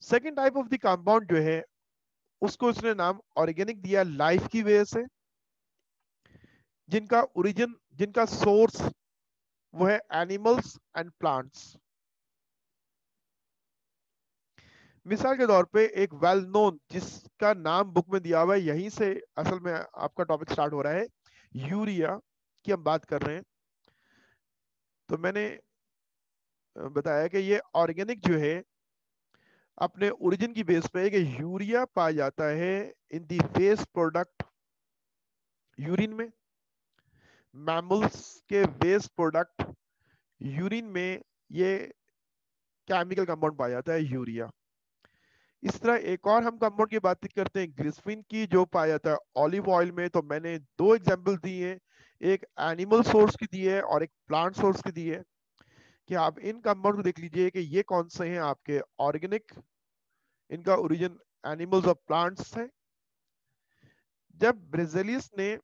Second type of the compound जो है उसको उसने नाम ऑर्गेनिक दिया लाइफ की वजह से, जिनका ओरिजिन, जिनका सोर्स वो है एनिमल्स एंड प्लांट्स। मिसाल के तौर पे एक वेल नोन जिसका नाम बुक में दिया हुआ है, यहीं से असल में आपका टॉपिक स्टार्ट हो रहा है, यूरिया की हम बात कर रहे हैं। तो मैंने बताया कि ये ऑर्गेनिक जो है अपने ओरिजिन की बेस पे है कि यूरिया पाया जाता है इन दी वेस्ट प्रोडक्ट यूरिन में, मैमल्स के वेस्ट प्रोडक्ट यूरिन में ये केमिकल कंपाउंड पाया जाता है यूरिया। इस तरह एक और हम कंपाउंड की बात करते हैं ग्लिसरीन की, जो पाया जाता है ऑलिव ऑयल में। तो मैंने दो एग्जांपल दिए हैं, एक एनिमल सोर्स की दी है और एक प्लांट सोर्स की दी है, कि आप इन कंपाउंड को देख लीजिए कि ये कौन से हैं आपके ऑर्गेनिक, इनका ओरिजिन एनिमल्स और प्लांट्स है। जब ब्रेजेलियस ने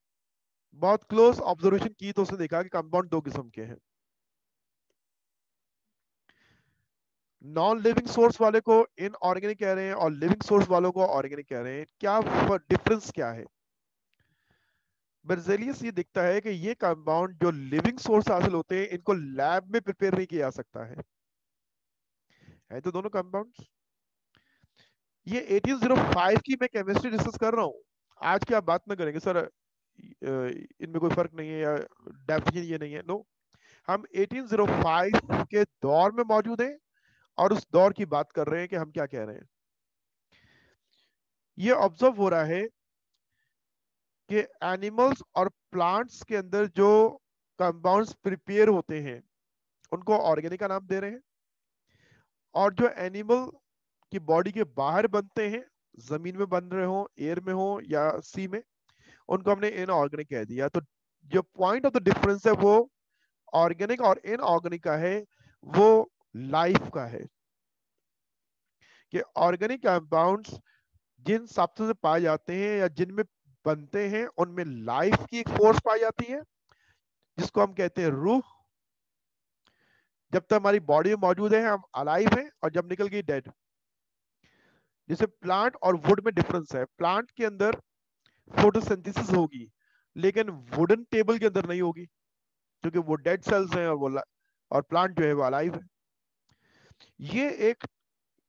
बहुत क्लोज ऑब्जर्वेशन की तो उसने देखा कि कंपाउंड दो किस्म के हैं, नॉन लिविंग सोर्स वाले को इनऑर्गेनिक कह रहे हैं और लिविंग सोर्स वालों को ऑर्गेनिक कह रहे हैं। क्या डिफरेंस क्या है? बेrzelius ये दिखता है कि ये कंपाउंड जो लिविंग सोर्स हासिल होते हैं इनको लैब में प्रिपेयर नहीं किया जा सकता है तो दोनों कंपाउंड्स। ये 1805 की मैं केमिस्ट्री डिस्कस कर रहा हूँ, आज की आप बात ना करेंगे सर इनमें कोई फर्क नहीं है या डेफिनेशन ये नहीं है। नो, हम 1805 के दौर में मौजूद हैं और उस दौर की बात कर रहे हैं कि हम क्या कह रहे हैं। ये ऑब्जर्व हो रहा है कि एनिमल्स और प्लांट्स के अंदर जो कंपाउंड्स प्रिपेयर होते हैं उनको ऑर्गेनिक का नाम दे रहे हैं, और जो एनिमल की बॉडी के बाहर बनते हैं, जमीन में बन रहे हो, एयर में हो या सी में, उनको हमने इनऑर्गेनिक कह दिया। तो जो पॉइंट ऑफ द डिफरेंस है वो ऑर्गेनिक और इनऑर्गेनिक का है, वो लाइफ का है। कि ऑर्गेनिक कंपाउंड्स जिन सब्सटेंस से पाए जाते हैं या जिनमें बनते हैं उनमें लाइफ की एक फोर्स पाई जाती है जिसको हम कहते हैं रूह। जब तक हमारी बॉडी में मौजूद है हम अलाइव हैं, और जब निकल गई डेड। जैसे प्लांट और वुड में डिफरेंस है, प्लांट के अंदर फोटोसिंथेसिस होगी लेकिन वुडन टेबल के अंदर नहीं होगी, क्योंकि वो डेड सेल्स हैं और प्लांट जो है वो अलाइव है। ये एक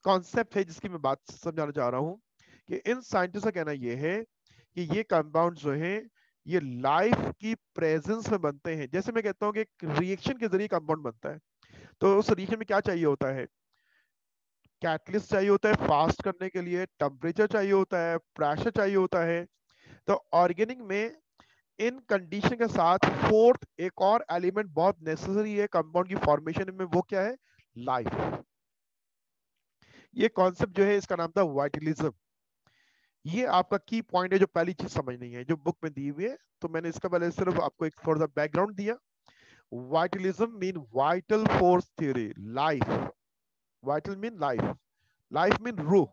कॉन्सेप्ट है जिसकी मैं बात समझाना चाह रहा हूं कि इन साइंटिस्ट का कहना यह है कि ये कंपाउंड जो हैं ये लाइफ की प्रेजेंस में बनते हैं। जैसे मैं कहता हूं कि एक रिएक्शन के जरिए कंपाउंड बनता है, तो उस रिएक्शन में क्या चाहिए होता है? कैटलिस्ट चाहिए होता है फास्ट करने के लिए, टेम्परेचर चाहिए होता है, प्रेशर चाहिए होता है। तो ऑर्गेनिक में इन कंडीशन के साथ फोर्थ एक और एलिमेंट बहुत नेसेसरी है कंपाउंड की फॉर्मेशन में, वो क्या है? लाइफ। ये कॉन्सेप्ट जो है इसका नाम था वाइटलिज्म। ये आपका की पॉइंट है जो पहली चीज समझनी है जो बुक में दी हुई है। तो मैंने इसका पहले सिर्फ आपको एक थोड़ा सा बैकग्राउंड दिया। Vitalism mean vital force theory, life. Vital mean life, life mean रूह,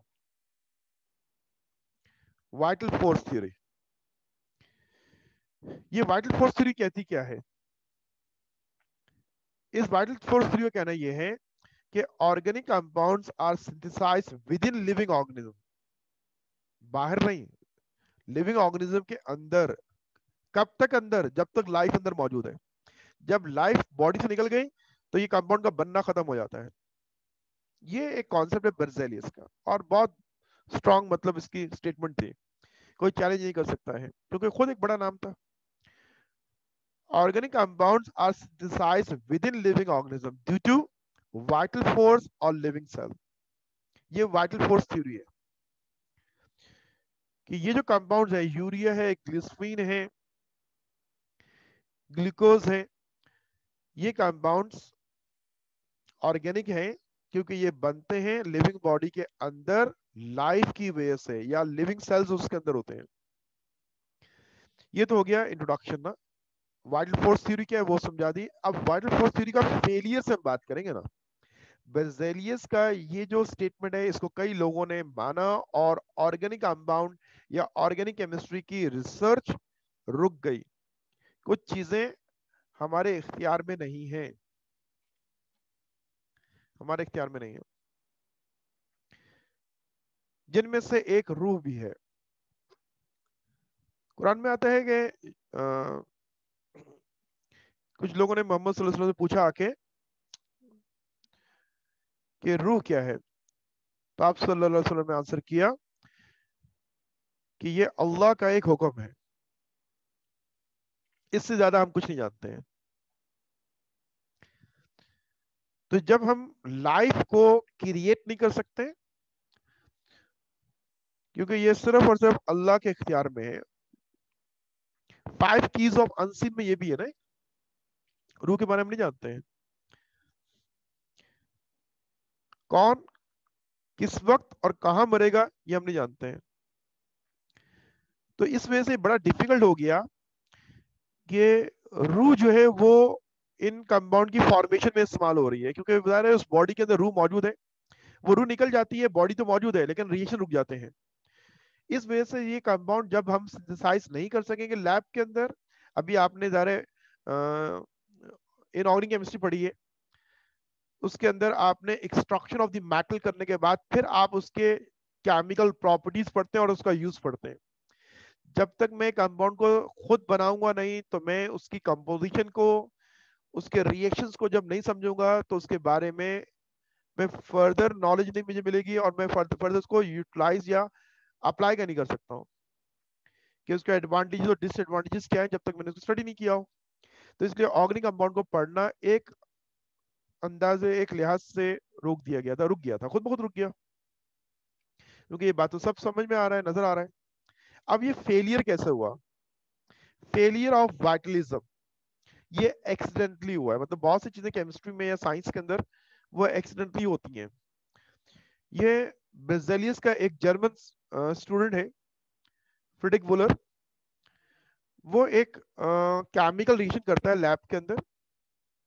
वाइटल फोर्स थ्योरी। ये वाइटल फोर्स थ्योरी कहती क्या है? इस वाइटल फोर्स थ्योरी का कहना यह है कि organic compounds are synthesized within living organism, बाहर नहीं, लिविंग ऑर्गेनिज्म के अंदर। कब तक अंदर? जब तक लाइफ अंदर मौजूद है। जब लाइफ बॉडी से निकल गई तो ये कंपाउंड का बनना खत्म हो जाता है। ये एक कॉन्सेप्ट है बेrzelius का, और बहुत स्ट्रॉन्ग मतलब इसकी स्टेटमेंट थी, कोई चैलेंज नहीं कर सकता है क्योंकि खुद एक बड़ा नाम था। Organic compounds are synthesized within living organism due to vital force और लिविंग सेल। ये वाइटल फोर्स थ्योरी है कि ये जो कंपाउंड्स है, यूरिया है, ग्लिसरीन है, ग्लूकोज है, ये कंपाउंड्स ऑर्गेनिक हैं क्योंकि ये बनते हैं लिविंग बॉडी के अंदर लाइफ की वजह से, या लिविंग सेल्स उसके अंदर होते हैं। ये तो हो गया इंट्रोडक्शन ना। वाइटल फोर्स थ्योरी क्या है वो समझा दी। अब वाइटल फोर्स थ्योरी का फेलियर से हम बात करेंगे ना। बेrzelius का ये जो स्टेटमेंट है इसको कई लोगों ने माना और ऑर्गेनिक कंपाउंड या ऑर्गेनिक केमिस्ट्री की रिसर्च रुक गई। कुछ चीजें हमारे इख्तियार में नहीं है, हमारे इख्तियार में नहीं है, जिनमें से एक रूह भी है। कुरान में आता है कि कुछ लोगों ने मोहम्मद सल्लल्लाहु अलैहि वसल्लम से पूछा आके कि रूह क्या है, तो आप सल्लल्लाहु अलैहि वसल्लम ने आंसर किया कि ये अल्लाह का एक हुक्म है, इससे ज्यादा हम कुछ नहीं जानते हैं। तो जब हम लाइफ को क्रिएट नहीं कर सकते, क्योंकि ये सिर्फ और सिर्फ अल्लाह के इख्तियार में है। 5 कीज ऑफ अनसीन में ये भी है ना, रूह के बारे में नहीं जानते हैं, कौन किस वक्त और कहां मरेगा ये हम नहीं जानते हैं। तो इस वजह से बड़ा डिफिकल्ट हो गया कि रूह जो है वो इन कंपाउंड की फॉर्मेशन में इस्तेमाल हो रही है, क्योंकि बता रहे उस बॉडी के अंदर रूह मौजूद है, वो रूह निकल जाती है, बॉडी तो मौजूद है लेकिन रिएक्शन रुक जाते हैं। इस वजह से ये कंपाउंड जब हम सिंथेसाइज नहीं कर सकेंगे लैब के अंदर, अभी आपने ज़ाहिर इनऑर्गेनिक केमिस्ट्री पढ़ी है, उसके अंदर आपने एक्सट्रैक्शन ऑफ द मेटल करने के बाद फिर आप उसके केमिकल प्रॉपर्टीज पढ़ते हैं और उसका यूज पढ़ते हैं। जब तक मैं कंपाउंड को खुद बनाऊंगा नहीं, तो मैं उसकी कंपोजिशन को, उसके रिएक्शंस को जब नहीं समझूंगा, तो उसके बारे में मैं फर्दर नॉलेज नहीं मुझे मिलेगी, और मैं फर्दर उसको यूटिलाइज या अप्लाई का नहीं कर सकता हूँ कि उसके एडवांटेजेस और डिसएडवांटेजेस क्या है, जब तक मैंने उसको स्टडी नहीं किया हो। तो इसलिए ऑर्गेनिक कंपाउंड को पढ़ना एक अंदाजे, एक लिहाज से रोक दिया गया था, रुक गया था, खुद ब खुद रुक गया, क्योंकि ये बात तो सब समझ में आ रहा है, नजर आ रहा है। अब ये फेलियर कैसे हुआ? फेलियर ऑफ वाइटलिज्म ये एक्सीडेंटली हुआ है। मतलब बहुत सी चीजें केमिस्ट्री में या साइंस के अंदर वो एक्सीडेंटली होती हैं। ये बेजेलियस का एक जर्मन स्टूडेंट है, फ्रेडरिक वुलर, वो एक केमिकल रिएक्शन करता है लैब के अंदर,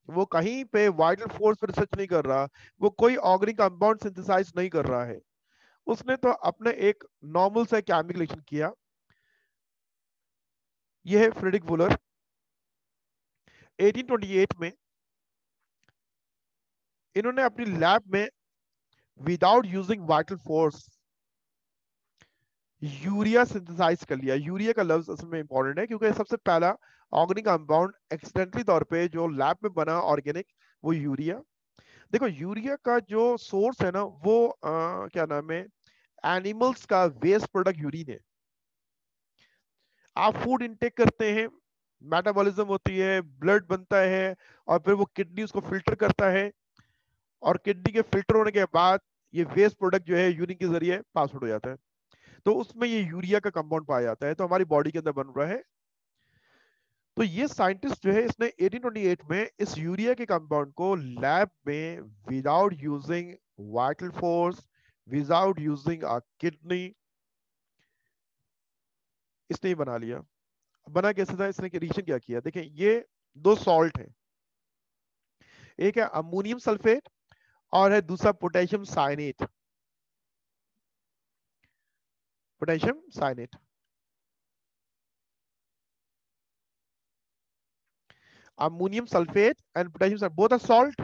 वो कहीं पे वाइटल फोर्स पर रिसर्च नहीं कर रहा, वो कोई ऑर्गेनिक कंपाउंड सिंथेसाइज नहीं कर रहा है, उसने तो अपने एक नॉर्मल सा केमिकल रिएक्शन किया। ये है फ्रेडरिक वुलर, 1828 में इन्होंने अपनी लैब में without using vital force urea synthesize कर लिया। यूरिया का लफ्ज असल में इंपॉर्टेंट है, क्योंकि सबसे पहला ऑर्गेनिक कंपाउंड एक्सीडेंटली तौर पे जो लैब में बना ऑर्गेनिक, वो यूरिया। देखो यूरिया का जो सोर्स है ना, वो क्या नाम है, एनिमल्स का वेस्ट प्रोडक्ट यूरिन है। आप फूड इनटेक करते हैं, मेटाबॉलिज्म होती है, ब्लड बनता है, और फिर वो किडनी उसको फिल्टर करता है, और किडनी के फिल्टर होने के बाद ये वेस्ट प्रोडक्ट जो है यूरिन के जरिए पास आउट हो जाता है, तो उसमें ये यूरिया का कंपाउंड पाया जाता है, तो हमारी बॉडी के अंदर बन रहा है। तो ये साइंटिस्ट जो है, इसने 1828 में इस यूरिया के कंपाउंड को लैब में without using vital force, without using a kidney, इसने ही बना लिया। बना कैसे था, इसने रिएक्शन क्या किया, देखें ये दो सॉल्ट है, एक है अमोनियम सल्फेट और है दूसरा potassium cyanate. Potassium cyanate, ammonium sulphate and potassium, both are salt.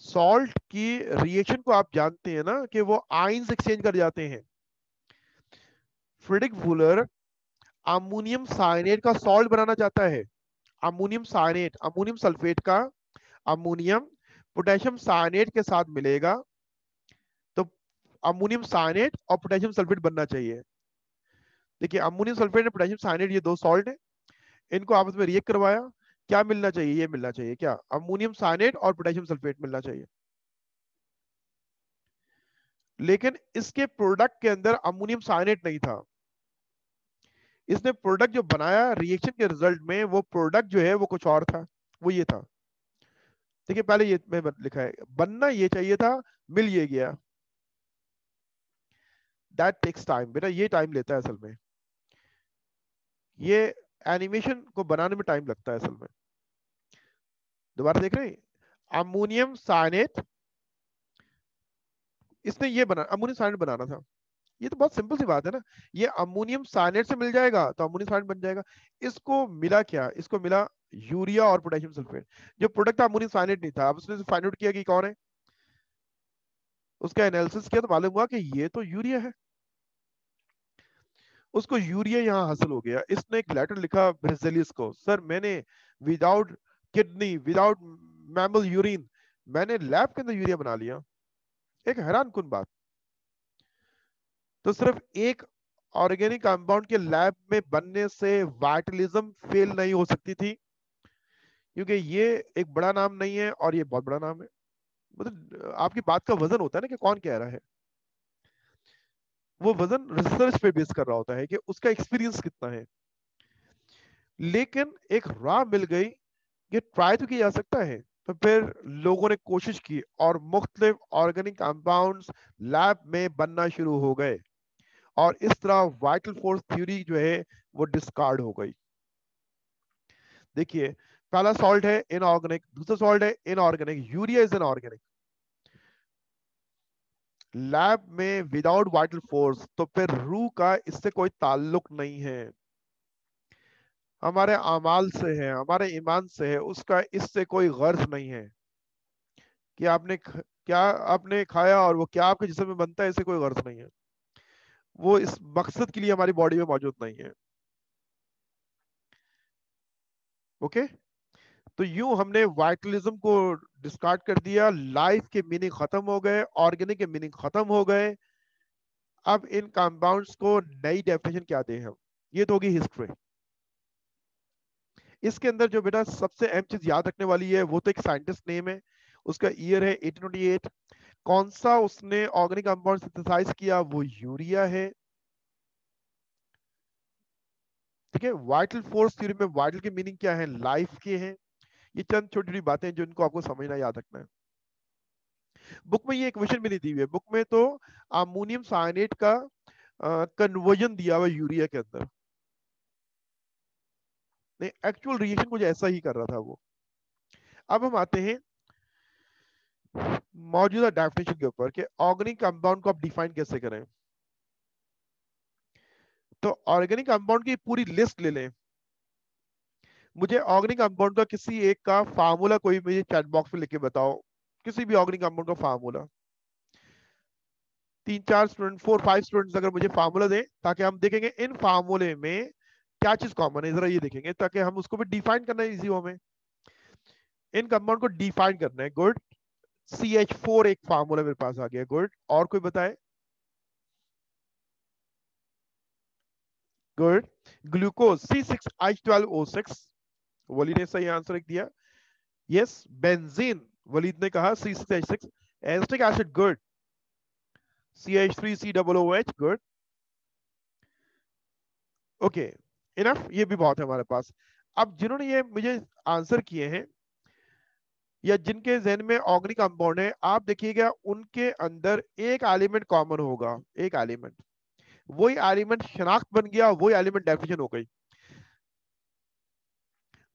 Salt की रिएक्शन को आप जानते हैं ना कि वो आयंस एक्सचेंज कर जाते हैं। फ्रेडरिक वुलर अमोनियम साइनेट का सॉल्ट बनाना चाहता है। अमोनियम साइनेट, अमोनियम सल्फेट का अमोनियम पोटेशियम साइनेट के साथ मिलेगा, तो अमोनियम साइनेट और पोटेशियम सल्फेट बनना चाहिए। देखिए अमोनियम सल्फेट और पोटेशियम साइनेट ये दो सॉल्ट है, इनको आपस में रिएक्ट करवाया, क्या मिलना चाहिए, ये मिलना चाहिए, क्या, अमोनियम साइनेट और पोटेशियम सल्फेट मिलना चाहिए। लेकिन इसके प्रोडक्ट के अंदर अमोनियम साइनेट नहीं था। इसने प्रोडक्ट जो बनाया रिएक्शन के रिजल्ट में, वो प्रोडक्ट जो है वो कुछ और था, वो ये था। देखिए पहले ये में लिखा है, बनना ये चाहिए था, मिल ये गया। दैट टेक्स टाइम, बेटा ये टाइम लेता है असल में, ये एनिमेशन को बनाने में टाइम लगता है असल में। दोबारा देख रहे हैं, अमोनियम साइनेट, इसने ये बना, अमोनियम साइनेट बनाना था। ये तो बहुत सिंपल सी बात है ना, ये अमोनियम साइनेट से मिल जाएगा तो अमोनियम साइनेट बन जाएगा। इसको मिला क्या, इसको मिला यूरिया और पोटेशियम सल्फेट। जो प्रोडक्ट था अमोनियम साइनेट नहीं था, अब उसने फाइंड आउट किया कि कौन है, उसका एनालिसिस किया तो मालूम हुआ कि ये तो यूरिया है। उसको यूरिया यहाँ हासिल हो गया। इसने एक लेटर लिखा ब्रेजेलियस को, सर मैंने without kidney, without mammal urine, मैंने लैब के अंदर यूरिया बना लिया। एक हैरान कुन बात। तो सिर्फ एक ऑर्गेनिक कंपाउंड के लैब में बनने से वाइटलिज्म फेल नहीं हो सकती थी, क्योंकि ये एक बड़ा नाम नहीं है और ये बहुत बड़ा नाम है। मतलब आपकी बात का वजन होता है ना कि कौन कह रहा है, वो वजन रिसर्च पे बेस कर रहा होता है कि उसका एक्सपीरियंस कितना है। लेकिन एक राह मिल गई, ये ट्राई तो किया जा सकता है। तो फिर लोगों ने कोशिश की और मुख्तलिफ ऑर्गेनिक कंपाउंड्स लैब में बनना शुरू हो गए, और इस तरह वाइटल फोर्स थ्योरी जो है वो डिस्कार्ड हो गई। देखिए, पहला सॉल्ट है इनऑर्गेनिक, दूसरा सॉल्ट है inorganic, urea is inorganic. Lab में विदाउट वाइटल फोर्स, तो फिर रूह का इससे कोई ताल्लुक नहीं है, हमारे अमाल से है, हमारे ईमान से है, उसका इससे कोई गर्ज नहीं है कि क्या आपने खाया और वो क्या आपके जिस्म में बनता है, इससे कोई गर्ज नहीं है। वो इस मकसद के लिए हमारी बॉडी में मौजूद नहीं है। ओके, तो यूं हमने वाइटलिज्म को डिस्कार्ड कर दिया, लाइफ के मीनिंग खत्म हो गए, ऑर्गेनिक के मीनिंग खत्म हो गए। अब इन कंपाउंड्स को नई डेफिनेशन क्या दें हम, ये तो होगी हिस्ट्री। इसके अंदर जो बेटा सबसे अहम चीज याद रखने वाली है, वो तो एक साइंटिस्ट नेम है, उसका ईयर है 1828, कौन सा उसने ऑर्गेनिक कंपाउंड सिंथेसाइज किया, वो यूरिया है। ठीक है, वाइटल फोर्स थ्योरी में वाइटल की मीनिंग क्या है, लाइफ के हैं। ये चंद छोटी छोटी बातें हैं जो इनको आपको समझना याद रखना है। बुक में ये इक्वेशन भी नहीं दी हुई है, बुक में तो अमोनियम साइनेट का कन्वर्जन दिया हुआ यूरिया के अंदर, नहीं एक्चुअल रिएक्शन कुछ ऐसा ही कर रहा था वो। अब हम आते हैं मौजूदा डेफिनेशन के ऊपर कि ऑर्गेनिक कंपाउंड को आप डिफाइन कैसे करें। तो ऑर्गेनिक कंपाउंड की पूरी लिस्ट ले लें, मुझे ऑर्गेनिक कंपाउंड का किसी एक का फार्मूला कोई मुझे चैट बॉक्स में लिख के बताओ, किसी भी ऑर्गेनिक कंपाउंड का फार्मूला। 3-4 स्टूडेंट, 4-5 स्टूडेंट्स अगर मुझे फार्मूला दें, ताकि हम देखेंगे इन फार्मूले में क्या चीज कॉमन है, जरा ये देखेंगे, ताकि हम उसको भी डिफाइन करना इजी हो हमें। इन कंपाउंड को डिफाइन करना है। गुड, CH4 एक फार्मूला मेरे पास आ गया। गुड, और कोई बताए। गुड, ग्लूकोज C6H12O6, वलीद ने सही आंसर दिया। यस, बेंजीन, वलीद ने कहा C6H6। Acetic acid, good, CH3COOH, good. Okay, enough, ये भी बहुत है हमारे पास। अब जिन्होंने ये मुझे आंसर किए हैं, या जिनके जहन में ऑर्गेनिक कंपाउंड है, आप देखिएगा उनके अंदर एक एलिमेंट कॉमन होगा, एक एलिमेंट, वही एलिमेंट शनाख्त बन गया, वही एलिमेंट डेफिनेशन हो गई,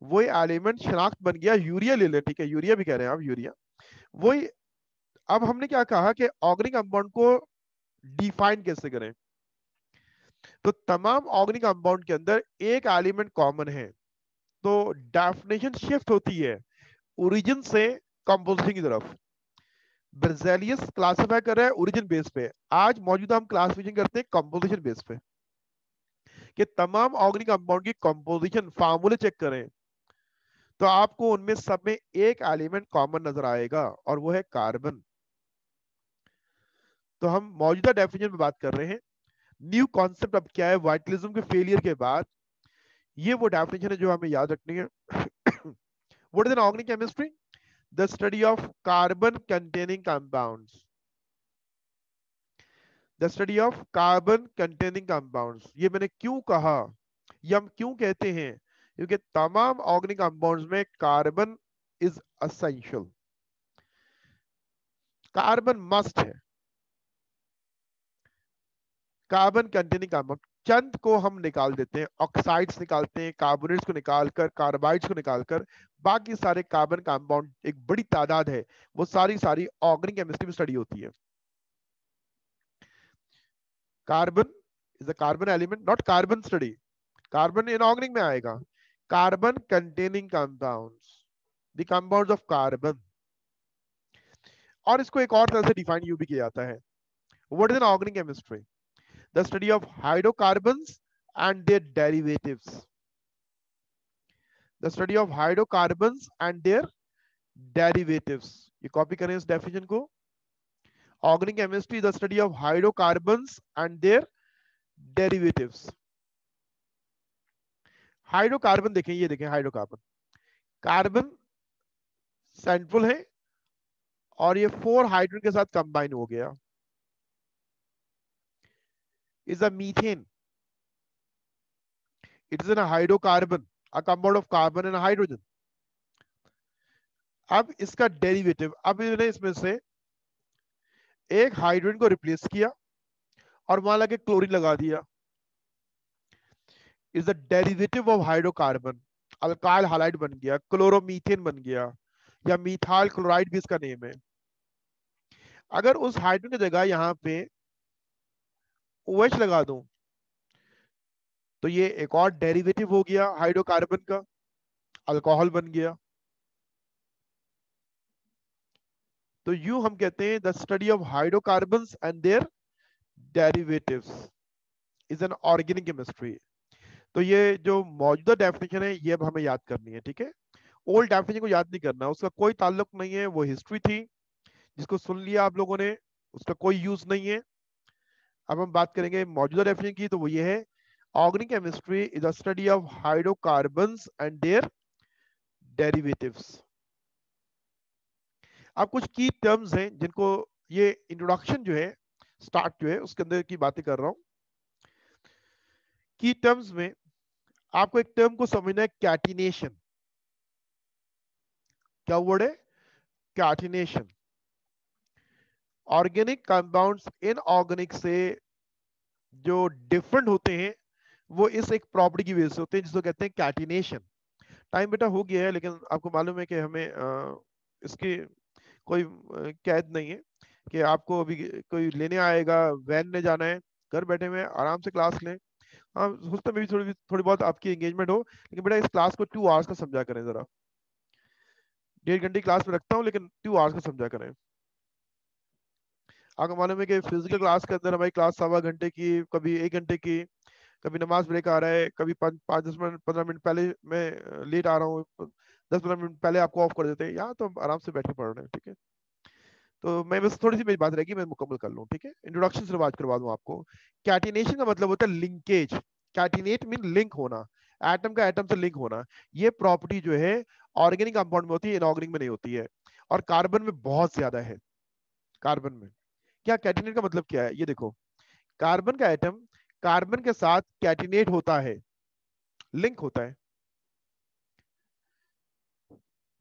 वही एलिमेंट शनाख्त बन गया। यूरिया ले ले, ठीक है, यूरिया भी कह रहे हैं आप, यूरिया वही। अब हमने क्या कहा कि ऑर्गेनिक कंपाउंड को डिफाइन कैसे करें, तो तमाम ऑर्गेनिक कंपाउंड के अंदर एक एलिमेंट कॉमन है, तो डेफिनेशन शिफ्ट होती है ओरिजिन से कंपोजिशन की तरफ। बेrzelius क्लासिफाई कर रहा है ओरिजिन बेस पे, आज मौजूदा हम क्लासिफिकेशन करते हैं कंपोजिशन बेस पे, कि तमाम ऑर्गेनिक कंपाउंड की कंपोजिशन फार्मूले चेक करें, तो आपको उनमें सब में एक एलिमेंट कॉमन नजर आएगा, और वो है कार्बन। तो हम मौजूदा डेफिनेशन पे बात कर रहे हैं। न्यू कॉन्सेप्ट अब क्या है वाइटलिज्म के फेलियर के बाद, ये वो डेफिनेशन है जो हमें याद रखनी है। What is an organic chemistry? The study of carbon containing compounds, the study of carbon containing compounds. ये मैंने क्यों कहा, ये हम क्यों कहते हैं, क्योंकि तमाम ऑर्गेनिक कंपाउंड्स में carbon is essential, carbon must है। कार्बन कंटेनिंग कंपाउंड चंद को हम निकाल देते हैं, ऑक्साइड्स निकालते हैं, कार्बोनेट्स को निकालकर, कार्बाइड्स को निकालकर, बाकी सारे कार्बन कंपाउंड एक बड़ी तादाद है, वो सारी सारी ऑर्गेनिक केमिस्ट्री में स्टडी होती है। Carbon is a carbon element, not carbon study, carbon inorganic में आएगा। Carbon containing compounds, the compounds of carbon. और इसको एक और तरह से डिफाइन यू भी किया जाता है। What is an organic chemistry? The study of hydrocarbons and their derivatives, the study of hydrocarbons and their derivatives. ये कॉपी करें इस डेफिनेशन को। Organic chemistry the study of hydrocarbons and their derivatives. Hydrocarbon देखें, ये देखें hydrocarbon, carbon central है और ये 4 हाइड्रोजन के साथ कंबाइन हो गया, is a methane, it is an hydrocarbon, a compound of carbon and hydrogen. अब इसका डेरिवेटिव, अब इन्होंने इसमें से एक हाइड्रोजन को रिप्लेस किया और वहां लगे क्लोरीन लगा दिया, is the derivative of hydrocarbon, alkyl halide बन गया, क्लोरोमीथेन बन गया, या मिथाइल क्लोराइड भी इसका नेम है। अगर उस हाइड्रोजन की जगह यहां पे OH लगा दूं तो ये एक और डेरिवेटिव हो गया हाइड्रोकार्बन का, अल्कोहल बन गया। तो यूं हम कहते हैं the study of hydrocarbons and their derivatives is an organic chemistry. तो ये जो मौजूदा डेफिनेशन है ये अब हमें याद करनी है, ठीक है। ओल्ड डेफिनेशन को याद नहीं करना, उसका कोई ताल्लुक नहीं है, वो हिस्ट्री थी जिसको सुन लिया आप लोगों ने, उसका कोई यूज नहीं है। अब हम बात करेंगे मौजूदा डेफिनेशन की, तो वो ये है, organic chemistry is a study of hydrocarbons and their derivatives. अब कुछ की टर्म्स हैं जिनको ये इंट्रोडक्शन जो है, स्टार्ट जो है उसके अंदर की बातें कर रहा हूं। की टर्म्स में आपको एक टर्म को समझना है, कैटिनेशन। क्या वर्ड है? कैटिनेशन। ऑर्गेनिक कंपाउंड्स इनऑर्गेनिक से जो डिफरेंट होते हैं वो इस एक प्रॉपर्टी की वजह से होते हैं जिसको कहते हैं कैटिनेशन। टाइम बेटा हो गया है, लेकिन आपको मालूम है कि हमें इसकी कोई कैद नहीं है कि आपको अभी कोई लेने आएगा, वैन में जाना है, घर बैठे हुए आराम से क्लास लें। हाँ, हो सकता है भी थोड़ी थोड़ी बहुत आपकी एंगेजमेंट हो, लेकिन बेटा इस क्लास को 2 आवर्स का समझा करें जरा। 1.5 घंटे क्लास में रखता हूँ लेकिन 2 आवर्स का समझा करें। आपको मालूम है कि फिजिकल क्लास के अंदर हमारी क्लास 1.25 घंटे की, कभी 1 घंटे की, कभी नमाज ब्रेक आ रहा है, कभी 5-10 मिनट 15 मिनट पहले मैं लेट आ रहा हूँ, 10-15 मिनट पहले आपको ऑफ कर देते हैं। यहाँ तो हम आराम से बैठे पढ़ रहे हैं, ठीक है। तो मैं बस थोड़ी सी मेरी बात रहेगी, मैं मुकम्मल कर लूँ, ठीक है। इंट्रोडक्शन से बात करवा दूँ आपको। कैटिनेशन का मतलब होता है लिंकेज। कैटिनेट मीन लिंक होना, एटम का एटम से लिंक होना। ये प्रॉपर्टी जो है ऑर्गेनिक कंपाउंड में होती है, इनऑर्गेनिक में नहीं होती है, और कार्बन में बहुत ज्यादा है। कार्बन में क्या, कैटिनेट का मतलब क्या है, ये देखो। कार्बन का एटम कार्बन के साथ कैटिनेट होता है, लिंक होता है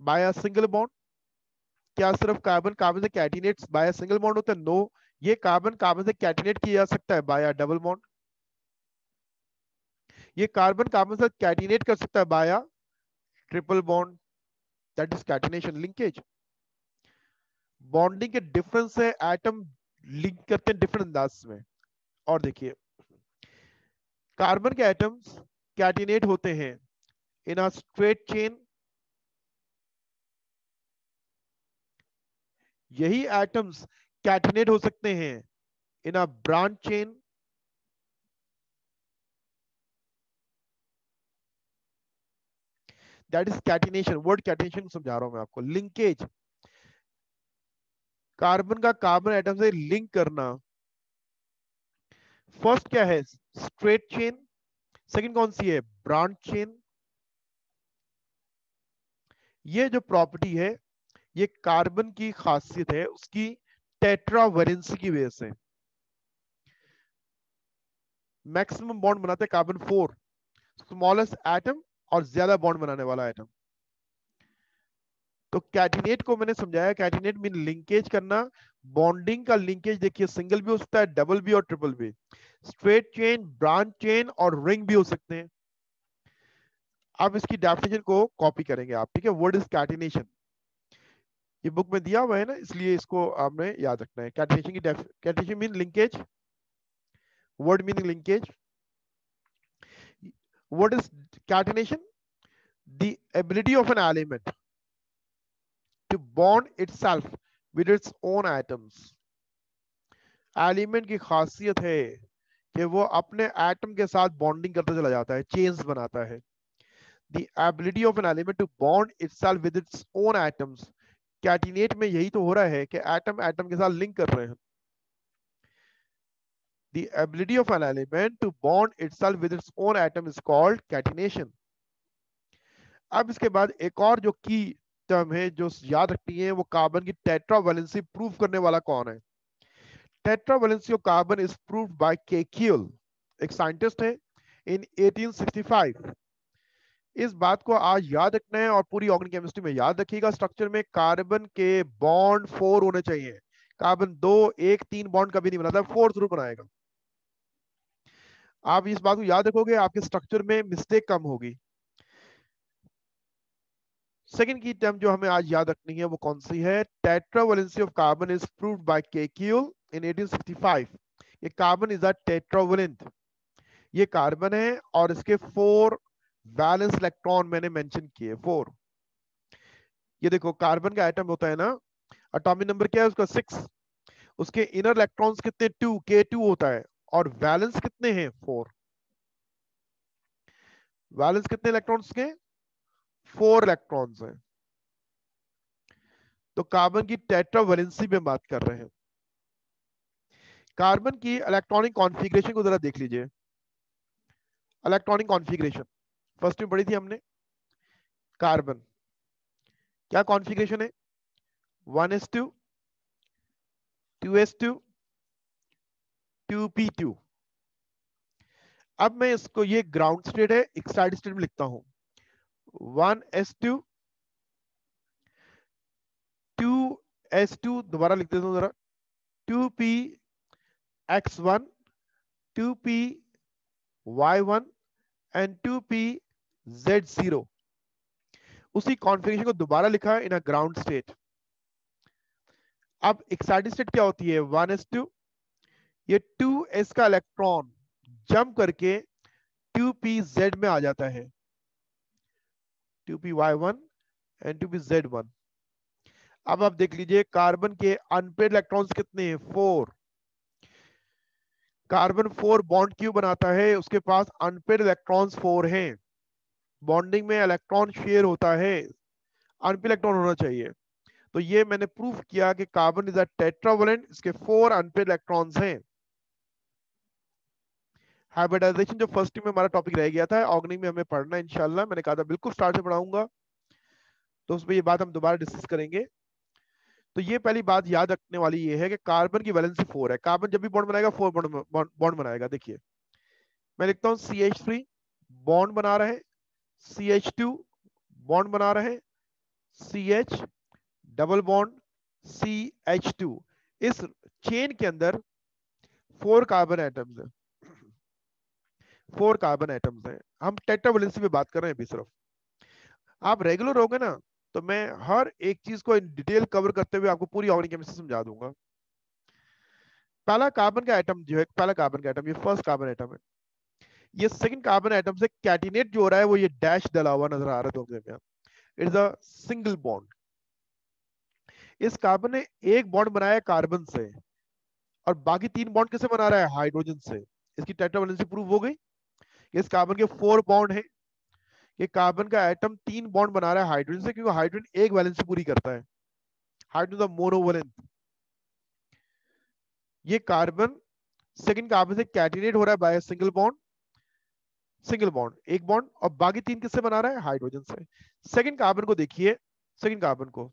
बाय अ सिंगल बॉन्ड। क्या सिर्फ कार्बन कार्बन से catenate bye a single bond होता है? नो, ये कार्बन कार्बन से कैटिनेट किया जा सकता है बाय अ डबल बॉन्ड। ये कार्बन कार्बन से कैटिनेट कर सकता है by a triple bond, that is catenation, linkage. Bonding के डिफरेंस से एटम लिंक करते हैं डिफरेंट अंदाज में। और देखिए, कार्बन के एटम्स कैटिनेट होते हैं इन अ स्ट्रेट चेन, यही एटम्स कैटिनेट हो सकते हैं in a branch chain, that is catenation. Word catenation समझा रहा हूं मैं आपको। लिंकेज, कार्बन का कार्बन एटम से लिंक करना। फर्स्ट क्या है? Straight chain. सेकंड कौन सी है? Branch chain. ये जो प्रॉपर्टी है ये कार्बन की खासियत है, उसकी टेट्रावेलेंसी की वजह से। मैक्सिमम बॉन्ड बनाते हैं कार्बन 4, स्मॉलेस्ट एटम और ज्यादा बॉन्ड बनाने वाला एटम। तो कैटिनेट को मैंने समझाया, कैटिनेट मीन लिंकेज करना। बॉन्डिंग का लिंकेज देखिए, सिंगल भी हो सकता है, डबल भी और ट्रिपल भी, स्ट्रेट चेन, ब्रांच चेन और रिंग भी हो सकते हैं। अब इसकी डेफिनेशन को कॉपी करेंगे आप, ठीक है। वर्ड इज कैटिनेशन, ये बुक में दिया हुआ है ना, इसलिए इसको आपने याद रखना है। कैटिनेशन की catenation mean linkage, word meaning linkage. What is catenation? The ability of an element to bond itself with its own atoms. Element की खासियत है कि वो अपने एटम के साथ बॉन्डिंग करता चला जाता है, चेन्स बनाता है। The ability of an element to bond itself with its own atoms. Catenate में यही तो हो रहा है कि एटम एटम के साथ लिंक कर रहे हैं। The ability of an element to bond itself with its own atom is called catenation. अब इसके बाद एक और जो की टर्म है जो याद रखनी है, वो कार्बन की टेट्रावैलेंसी प्रूव करने वाला कौन है। Tetravalency of carbon is proved by Kekule, एक साइंटिस्ट है, इन 1865। इस बात को आज याद रखना है और पूरी ऑर्गेनिक केमिस्ट्री में याद रखिएगा। स्ट्रक्चर में कार्बन के बॉन्ड 4 होने चाहिए। कार्बन 2, 1, 3 बॉन्ड कभी नहीं बनाता, 4 जरूर बनाएगा। आप इस बात को याद रखोगे, आपके स्ट्रक्चर में मिस्टेक कम होगी। सेकंड की टर्म जो हमें आज याद रखनी है वो कौन सी है? Tetravalency of carbon is proved by Kekule in 1865। ये कार्बन इज अ टेट्रावैलेंट, ये कार्बन है और इसके 4 वैलेंस इलेक्ट्रॉन मैंने मेंशन किए, 4। ये देखो कार्बन का एटम होता है ना, एटॉमिक नंबर क्या है उसका? 6। उसके इनर इलेक्ट्रॉन्स कितने? 2, K2 होता है। और वैलेंस कितने हैं? 4। वैलेंस कितने इलेक्ट्रॉन्स के? 4 इलेक्ट्रॉन्स हैं। तो कार्बन की टेट्रावैलेंसी में बात कर रहे हैं। कार्बन की इलेक्ट्रॉनिक कॉन्फ़िगरेशन को जरा देख लीजिए। इलेक्ट्रॉनिक कॉन्फ़िगरेशन फर्स्ट में पढ़ी थी हमने। कार्बन क्या कॉन्फ़िगरेशन है? 1s2, 2s2, 2p2। अब मैं इसको, ये ग्राउंड स्टेट है, एक्साइटेड स्टेट में लिखता हूं। 1s2, 2s2, दोबारा लिख देता हूं जरा। 2px1, 2py1 and 2pz0। उसी कॉन्फ़िगरेशन को दोबारा लिखा इन अ ग्राउंड स्टेट। अब एक्साइटेड स्टेट क्या होती है? 1s2, ये 2s का इलेक्ट्रॉन जंप करके 2pz में आ जाता है, 2py1 एंड 2pz1। अब आप देख लीजिए कार्बन के अनपेड इलेक्ट्रॉन्स कितने हैं? 4। कार्बन 4 बॉन्ड क्यों बनाता है? उसके पास अनपेड इलेक्ट्रॉन्स 4 हैं। बॉन्डिंग में इलेक्ट्रॉन शेयर होता है, अनपेड इलेक्ट्रॉन होना चाहिए। तो ये मैंने प्रूफ किया कि कार्बन इज अ टेट्रावैलेंट, इसके 4 अनपेड इलेक्ट्रॉन्स हैं। हाइब्रिडाइजेशन जो फर्स्ट में हमारा टॉपिक रह गया था, ऑर्गेनिक में हमें पढ़ना है इंशाल्लाह। मैंने कहा था बिल्कुल स्टार्ट से पढ़ाऊंगा, तो उसमें ये बात हम दोबारा डिस्कस करेंगे। तो ये पहली बात याद रखने वाली ये है कि कार्बन की वैलेंसी 4 है। कार्बन जब भी बॉन्ड बनाएगा 4 बॉन्ड बनाएगा। देखिए मैं लिखता हूं CH3 बॉन्ड बना रहे, CH2 बॉन्ड बना रहे, CH डबल बॉन्ड CH2। इस चेन के अंदर 4 कार्बन एटम्स हैं, 4 कार्बन एटम्स हैं। हम टेट्रावैलेंसी पे बात कर रहे हैं अभी सिर्फ। आप रेगुलर होगे ना, तो मैं हर एक चीज को इन डिटेल कवर करते हुए आपको पूरी ऑर्गेनिक केमिस्ट्री समझा दूंगा। पहला कार्बन का एटम जो है, पहला कार्बन का एटम, ये फर्स्ट कार्बन एटम है। ये सेकंड कार्बन एटम से कैटिनेट जो हो रहा है, वो ये डैश डला हुआ नजर आ रहा है दोनों में। It is a single bond. इस कार्बन ने एक बॉन्ड बनाया है कार्बन से, और बाकी 3 बॉन्ड किससे बना रहा है? हाइड्रोजन से। इसकी टेट्रावैलेंसी प्रूव हो गई। इस कार्बन के 4 बॉन्ड है। ये कार्बन का एटम 3 बॉन्ड बना रहा है हाइड्रोजन से, क्योंकि हाइड्रोजन एक वैलेंसी पूरी करता है। Hydrogen monovalent. ये कार्बन सेकंड कार्बन से कैटिनेट हो रहा है by single bond, single bond, एक बॉन्ड, और बाकी 3 किससे बना रहा है? हाइड्रोजन से। सेकंड कार्बन को देखिए, सेकंड कार्बन को,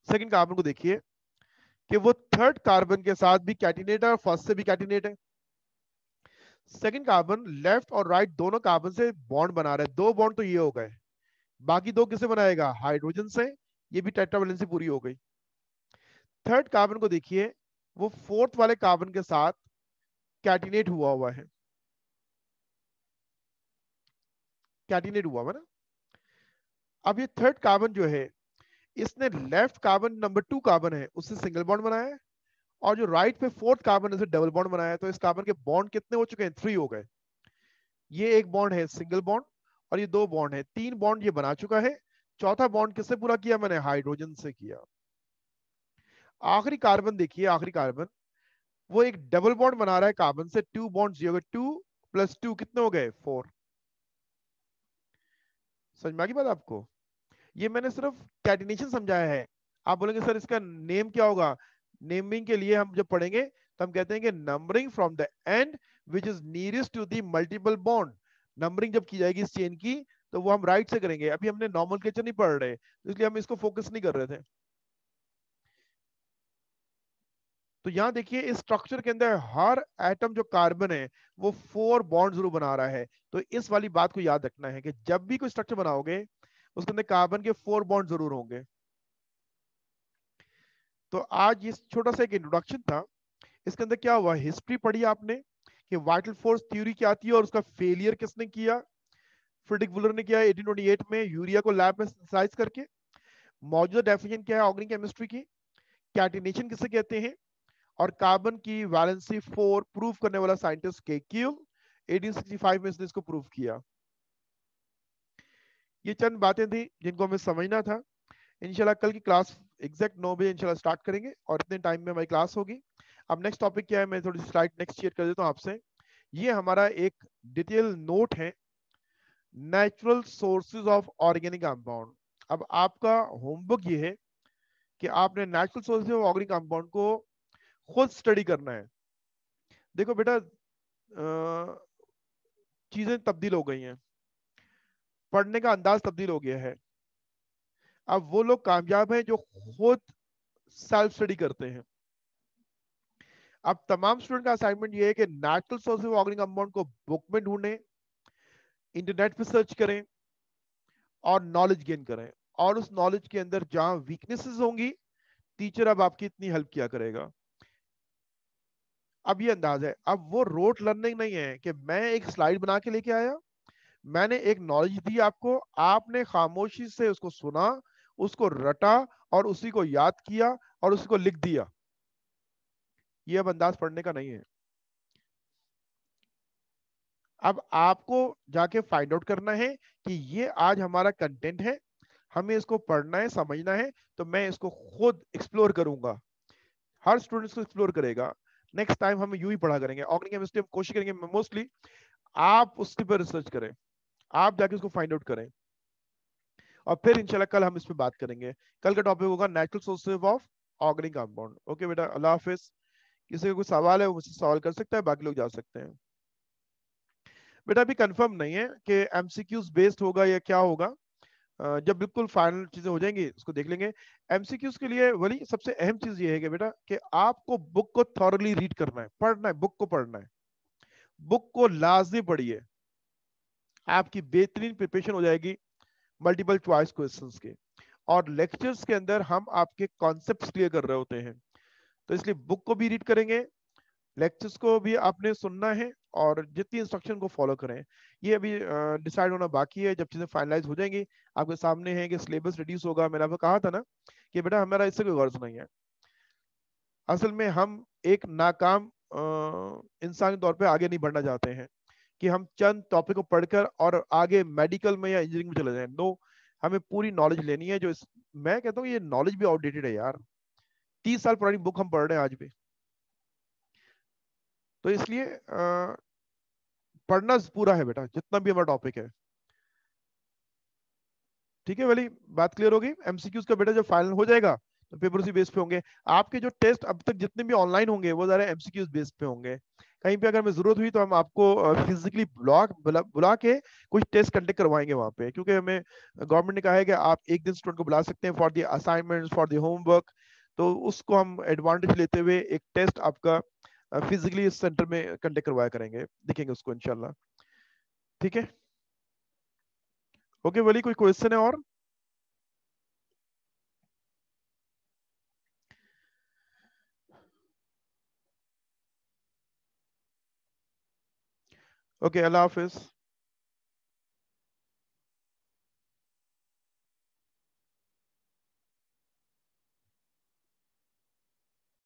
सेकंड कार्बन को देखिए कि वो थर्ड कार्बन के साथ भी कैटिनेट है और फर्स्ट से भी कैटिनेट है। सेकंड कार्बन लेफ्ट और राइट दोनों कार्बन से बॉन्ड बना रहा है। 2 बॉन्ड तो ये हो गए, बाकी 2 किससे बनाएगा? हाइड्रोजन से। ये भी टेट्रावैलेंसी पूरी हो गई। थर्ड कार्बन को देखिए, वो फोर्थ वाले कार्बन के साथ कैटिनेट हुआ हुआ है, कैटिनेट हुआ हुआ ना। अब ये थर्ड कार्बन जो है, इसने लेफ्ट कार्बन नंबर 2 कार्बन है उससे सिंगल बॉन्ड बनाया है, और जो राइट पे फोर्थ कार्बन है डबल बॉन्ड बनाया है। तो इस कार्बन के बॉन्ड कितने हो चुके हैं? 3 हो गए। ये एक बॉन्ड है सिंगल बॉन्ड, और ये 2 बॉन्ड है, 3 बॉन्ड ये बना चुका है। चौथा बॉन्ड किससे पूरा किया? मैंने हाइड्रोजन से किया। आखिरी कार्बन देखिए, आखिरी कार्बन वो एक डबल बॉन्ड बना रहा है कार्बन से। 2 बॉन्ड ये हो गए, 2 + 2 कितने हो गए? 4। समझ में आ गई बात आपको? ये मैंने सिर्फ कैटिनेशन समझाया है। आप बोलेंगे सर इसका नेम क्या होगा? नेमिंग के लिए हम जब पढ़ेंगे तो हम कहते हैं कि numbering from the end which is nearest to the multiple bond. Numbering जब की जाएगी इस चेन की तो वो हम राइट से करेंगे। अभी हमने नॉमेनक्लेचर नहीं पढ़ रहे, इसलिए हम इसको फोकस नहीं कर रहे थे। तो यहां देखिए इस स्ट्रक्चर के अंदर हर एटम जो कार्बन है वो 4 बॉन्ड जरूर बना रहा है। तो इस वाली बात को याद रखना है कि जब भी कोई स्ट्रक्चर बनाओगे उसके अंदर कार्बन के 4 बॉन्ड जरूर होंगे। तो आज ये छोटा सा एक इंट्रोडक्शन था। इसके अंदर क्या हुआ, हिस्ट्री पढ़ी आपने कि वाइटल फोर्स थ्योरी क्या आती है और उसका फेलियर किसने किया। फ्रेडरिक वुलर ने किया 1828 में यूरिया को लैब में सिंथेसाइज करके। मौजूदा डेफिनेशन क्या है ऑर्गेनिक केमिस्ट्री की, कैटिनेशन किसे कहते हैं, और कार्बन की वैलेंसी 4 प्रूव करने वाला साइंटिस्ट केक्यूल 1865 में इसने इसको प्रूव किया। ये चंद बातें थी जिनको हमें समझना था। इंशाल्लाह कल की क्लास एग्जैक्ट 9 बजे इंशाल्लाह स्टार्ट करेंगे और इतने टाइम में हमारी क्लास होगी। अब नेक्स्ट टॉपिक क्या है, मैं थोड़ी सी स्लाइड नेक्स्ट शेयर कर देता हूँ आपसे। ये हमारा एक डिटेल नोट है, natural sources of organic compound. अब आपका होमवर्क ये है कि आपने natural sources of organic compound को खुद स्टडी करना है। देखो बेटा चीजें तब्दील हो गई हैं, पढ़ने का अंदाज तब्दील हो गया है। अब वो लोग कामयाब हैं जो खुद सेल्फ स्टडी करते हैं। अब तमाम स्टूडेंट का असाइनमेंट ये है कि natural sources of organic compound को बुक में ढूंढें, इंटरनेट पे सर्च करें और नॉलेज गेन करें। और उस नॉलेज के अंदर जहां वीकनेसेस होंगी टीचर अब आपकी इतनी हेल्प किया करेगा। अब ये अंदाज है, अब वो रोट लर्निंग नहीं है कि मैं एक स्लाइड बना के लेके आया, मैंने एक नॉलेज दी आपको, आपने खामोशी से उसको सुना, उसको रटा और उसी को याद किया और उसी को लिख दिया। ये अब अंदाज पढ़ने का नहीं है। अब आपको जाके फाइंड आउट करना है कि ये आज हमारा कंटेंट है, हमें इसको पढ़ना है, समझना है, तो मैं इसको खुद एक्सप्लोर करूंगा। हर स्टूडेंट इसको एक्सप्लोर करेगा। नेक्स्ट टाइम हम यूं ही पढ़ा करेंगे ऑर्गेनिक केमिस्ट्री, हम कोशिश करेंगे मोस्टली आप उसके पर रिसर्च करें, आप जाके उसको फाइंड आउट करें और फिर इंशाल्लाह कल हम इस पे बात करेंगे। कल का टॉपिक होगा natural sources of organic compound. Okay बेटा, अल्लाह हाफिज। किसी का कोई सवाल है वो मुझसे सवाल कर सकता है, बाकी लोग जा सकते हैं। बेटा अभी कंफर्म नहीं है कि एमसीक्यूज बेस्ड होगा या क्या होगा। जब बिल्कुल फाइनल चीजें हो जाएंगी उसको देख लेंगे। एमसीक्यूज के लिए वही सबसे अहम चीज ये है कि बेटा कि आपको बुक को थॉरली रीड करना है, पढ़ना है, बुक को पढ़ना है, बुक को लाजमी पढ़िए। आपकी बेहतरीन प्रिपरेशन हो जाएगी मल्टीपल चॉइस क्वेश्चंस के। और लेक्चर्स के अंदर हम आपके कॉन्सेप्ट्स क्लियर कर रहे होते हैं, तो इसलिए बुक को भी रीड करेंगे, लेक्चर्स को भी आपने सुनना है और जितनी इंस्ट्रक्शन को फॉलो करें। ये अभी डिसाइड होना बाकी है, जब चीजें फाइनलाइज हो जाएंगी आपके सामने है कि सिलेबस रिड्यूस होगा। मैंने आपको कहा था ना कि बेटा हमारा इससे कोई गर्ज नहीं है। असल में हम एक नाकाम इंसान के तौर पे आगे नहीं बढ़ना चाहते हैं कि हम चंद टॉपिक को पढ़कर और आगे मेडिकल में या इंजीनियरिंग में चले जाएं। नो, हमें पूरी नॉलेज लेनी है। मैं कहता हूँ ये नॉलेज भी आउटडेटेड है यार, 30 साल पुरानी बुक हम पढ़ रहे हैं आज भी। तो इसलिए पढ़ना पूरा है बेटा, जितना भी हमारा टॉपिक है। ठीक है वाली बात क्लियर होगी। एमसीक्यूज का बेटा जब फाइनल हो जाएगा तो पेपर उसी बेस पे होंगे। आपके जो टेस्ट अब तक जितने भी ऑनलाइन होंगे वो ज़्यादा एमसीक्यूज बेस पे होंगे। कहीं पे अगर हमें जरूरत हुई तो हम आपको फिजिकली बुला के कुछ टेस्ट कंडक्ट करवाएंगे वहां पे, क्योंकि हमें गवर्नमेंट ने कहा है कि आप एक दिन स्टूडेंट को बुला सकते हैं for the assignments, for the homework. तो उसको हम एडवांटेज लेते हुए एक टेस्ट आपका फिजिकली इस सेंटर में कंडक्ट करवाया करेंगे, देखेंगे उसको इंशाल्लाह। ठीक है, ओके वली कोई क्वेश्चन है और? ओके, अल्लाह हाफिज।